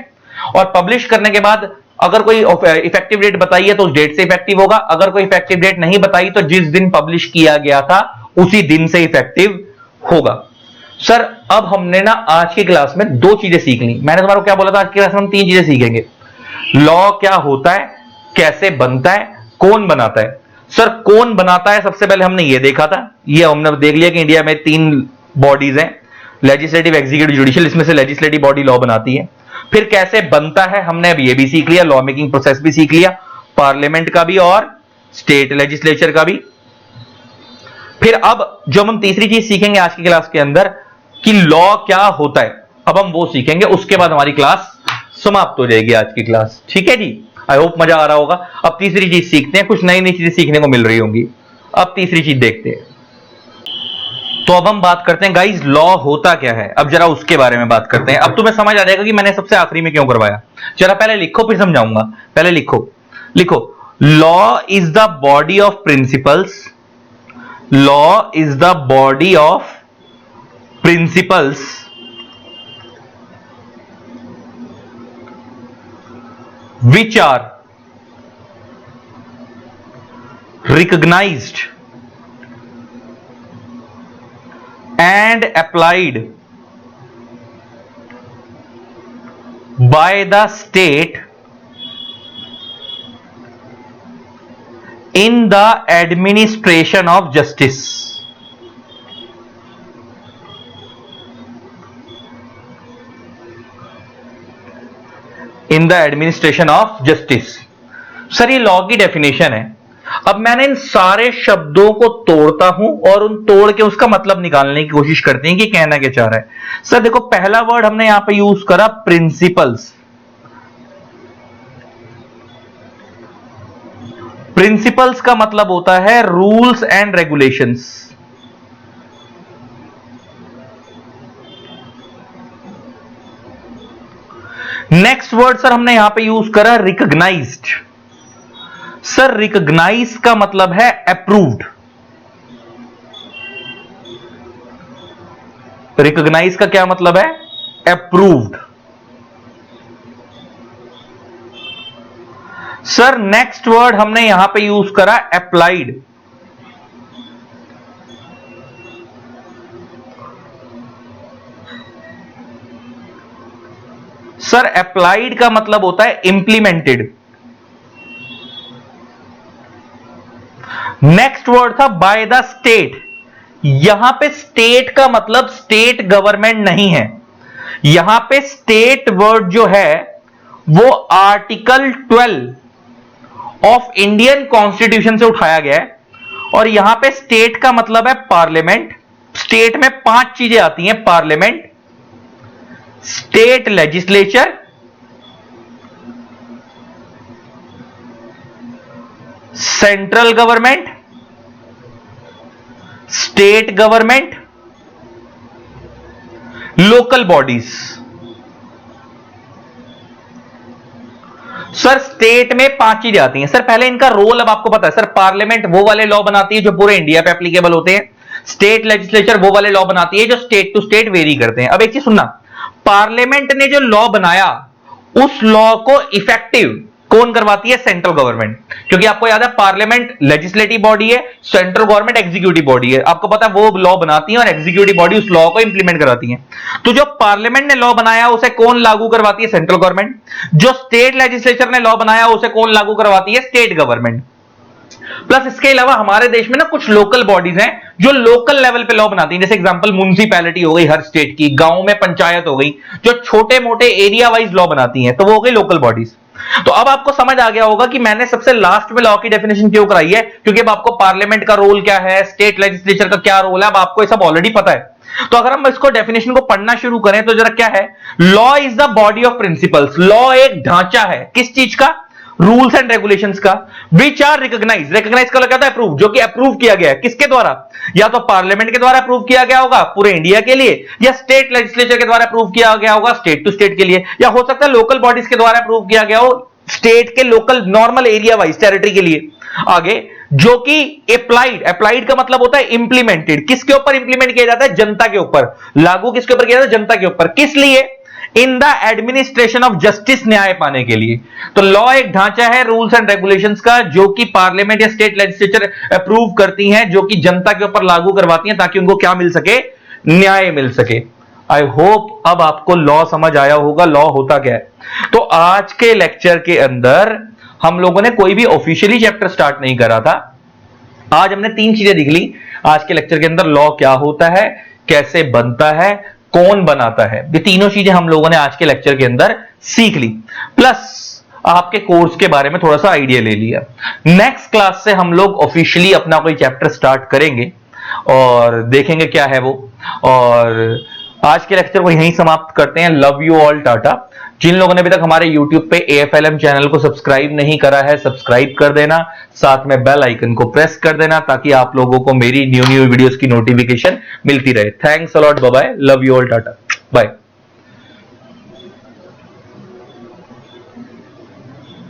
और पब्लिश करने के बाद अगर कोई इफेक्टिव डेट बताई है तो उस डेट से इफेक्टिव होगा। अगर कोई इफेक्टिव डेट नहीं बताई तो जिस दिन पब्लिश किया गया था उसी दिन से इफेक्टिव होगा। सर अब हमने ना आज की क्लास में दो चीजें सीख ली। मैंने तुम्हारा क्या बोला था, आज की क्लास में हम तीन चीजें सीखेंगे। लॉ क्या होता है, कैसे बनता है, कौन बनाता है। सर कौन बनाता है, सबसे पहले हमने ये देखा था, ये हमने देख लिया कि इंडिया में तीन बॉडीज हैं, लेजिस्लेटिव, एग्जीक्यूटिव, जुडिशियल। इसमें से लेजिस्लेटिव बॉडी लॉ बनाती है। फिर कैसे बनता है हमने अब ये भी सीख लिया, लॉ मेकिंग प्रोसेस भी सीख लिया, पार्लियामेंट का भी और स्टेट लेजिस्लेचर का भी। फिर अब जो हम तीसरी चीज सीखेंगे आज की क्लास के अंदर कि लॉ क्या होता है, अब हम वो सीखेंगे। उसके बाद हमारी क्लास समाप्त हो जाएगी आज की क्लास। ठीक है जी, आई होप मजा आ रहा होगा। अब तीसरी चीज सीखते हैं, कुछ नई नई चीजें सीखने को मिल रही होंगी। अब तीसरी चीज देखते हैं। तो अब हम बात करते हैं गाइस, लॉ होता क्या है। अब जरा उसके बारे में बात करते हैं। अब तुम्हें समझ आ जाएगा कि मैंने सबसे आखिरी में क्यों करवाया। जरा पहले लिखो फिर समझाऊंगा। पहले लिखो, लिखो, law is the body of principles. Law is the body of principles which are recognized and applied by the state in the administration of justice. In the administration of justice. Sir ये law की definition है। अब मैंने इन सारे शब्दों को तोड़ता हूं और उन तोड़ के उसका मतलब निकालने की कोशिश करते हैं कि कहना क्या चाह रहा है। सर देखो, पहला वर्ड हमने यहां पे यूज करा प्रिंसिपल्स। प्रिंसिपल्स का मतलब होता है rules and regulations. Next word sir हमने यहां पे यूज करा रिकॉग्नाइज्ड। सर रिकॉग्नाइज का मतलब है अप्रूव्ड। रिकॉग्नाइज का क्या मतलब है, अप्रूव्ड। सर नेक्स्ट वर्ड हमने यहां पे यूज करा अप्लाइड। सर अप्लाइड का मतलब होता है इंप्लीमेंटेड। नेक्स्ट वर्ड था बाय द स्टेट। यहां पे स्टेट का मतलब स्टेट गवर्नमेंट नहीं है। यहां पे स्टेट वर्ड जो है वो आर्टिकल 12 ऑफ इंडियन कॉन्स्टिट्यूशन से उठाया गया है। और यहां पे स्टेट का मतलब है पार्लियामेंट। स्टेट में 5 चीजें आती हैं, parliament, state legislature, central government, state government, local bodies. Sir state में 5 चीजें आती हैं। सर पहले इनका रोल अब आपको पता है। सर पार्लियामेंट वो वाले लॉ बनाती है जो पूरे इंडिया पे एप्लीकेबल होते हैं। स्टेट लेजिस्लेचर वो वाले लॉ बनाती है जो स्टेट टू स्टेट वेरी करते हैं। अब एक चीज सुनना, पार्लियामेंट ने जो लॉ बनाया उस लॉ को इफेक्टिव कौन करवाती है, सेंट्रल गवर्नमेंट। क्योंकि आपको याद है पार्लियामेंट लेजिस्लेटिव बॉडी है, सेंट्रल गवर्नमेंट एग्जीक्यूटिव बॉडी है। आपको पता है वो लॉ बनाती है और एग्जीक्यूटिव बॉडी उस लॉ को इंप्लीमेंट कराती है। तो जो पार्लियामेंट ने लॉ बनाया उसे कौन लागू करवाती है, सेंट्रल गवर्नमेंट। जो स्टेट लेजिस्लेचर ने लॉ बनाया उसे कौन लागू करवाती है, स्टेट गवर्नमेंट। प्लस इसके अलावा हमारे देश में ना कुछ लोकल बॉडीज हैं जो लोकल लेवल पे लॉ बनाती हैं। जैसे एग्जांपल म्युनिसिपैलिटी हो गई हर स्टेट की, गांव में पंचायत हो गई, जो छोटे मोटे एरिया वाइज लॉ बनाती हैं, तो वो हो गई लोकल बॉडीज। तो अब आपको समझ आ गया होगा कि मैंने सबसे लास्ट में लॉ की डेफिनेशन क्यों कराई है, क्योंकि अब आपको पार्लियामेंट का रोल क्या है, स्टेट लेजिस्लेचर का क्या रोल है, अब आपको ये सब ऑलरेडी पता है। तो अगर हम इसको डेफिनेशन को पढ़ना शुरू करें तो जरा क्या है, law is the body of principles. Law एक ढांचा है, किस चीज का, रूल्स एंड रेगुलेशंस का, विच आर रिकॉग्नाइज। रिकॉग्नाइज का क्या है, अप्रूव, जो कि अप्रूव किया गया है किसके द्वारा, या तो पार्लियामेंट के द्वारा अप्रूव किया गया होगा पूरे इंडिया के लिए, या स्टेट लेजिस्लेचर के द्वारा अप्रूव किया गया होगा स्टेट टू स्टेट के लिए, या हो सकता है लोकल बॉडीज के द्वारा अप्रूव किया गया हो स्टेट के local normal area wise territory के लिए। आगे जो कि अप्लाइड, अप्लाइड का मतलब होता है इंप्लीमेंटेड। किसके ऊपर इंप्लीमेंट किया जाता है, जनता के ऊपर। लागू किसके ऊपर किया जाता है, जनता के ऊपर। किस लिए, in the administration of justice, न्याय पाने के लिए। तो लॉ एक ढांचा है रूल्स एंड रेगुलेशंस का जो कि पार्लियामेंट या स्टेट लेजिस्लेचर अप्रूव करती हैं, जो कि जनता के ऊपर लागू करवाती हैं ताकि उनको क्या मिल सके, न्याय मिल सके। आई होप अब आपको लॉ समझ आया होगा, लॉ होता क्या है। तो आज के लेक्चर के अंदर हम लोगों ने कोई भी ऑफिशियली चैप्टर स्टार्ट नहीं करा था। आज हमने 3 चीजें दिख ली आज के लेक्चर के अंदर। लॉ क्या होता है, कैसे बनता है, कौन बनाता है, ये तीनों चीजें हम लोगों ने आज के लेक्चर के अंदर सीख ली, प्लस आपके कोर्स के बारे में थोड़ा सा आइडिया ले लिया। नेक्स्ट क्लास से हम लोग ऑफिशियली अपना कोई चैप्टर स्टार्ट करेंगे और देखेंगे क्या है वो। और आज के लेक्चर को यहीं समाप्त करते हैं। Love you all, tata. जिन लोगों ने अभी तक हमारे YouTube पे AFLM चैनल को सब्सक्राइब नहीं करा है, सब्सक्राइब कर देना, साथ में बेल आइकन को प्रेस कर देना ताकि आप लोगों को मेरी न्यू वीडियोस की नोटिफिकेशन मिलती रहे। Thanks a lot, bye bye, love you all, tata, bye.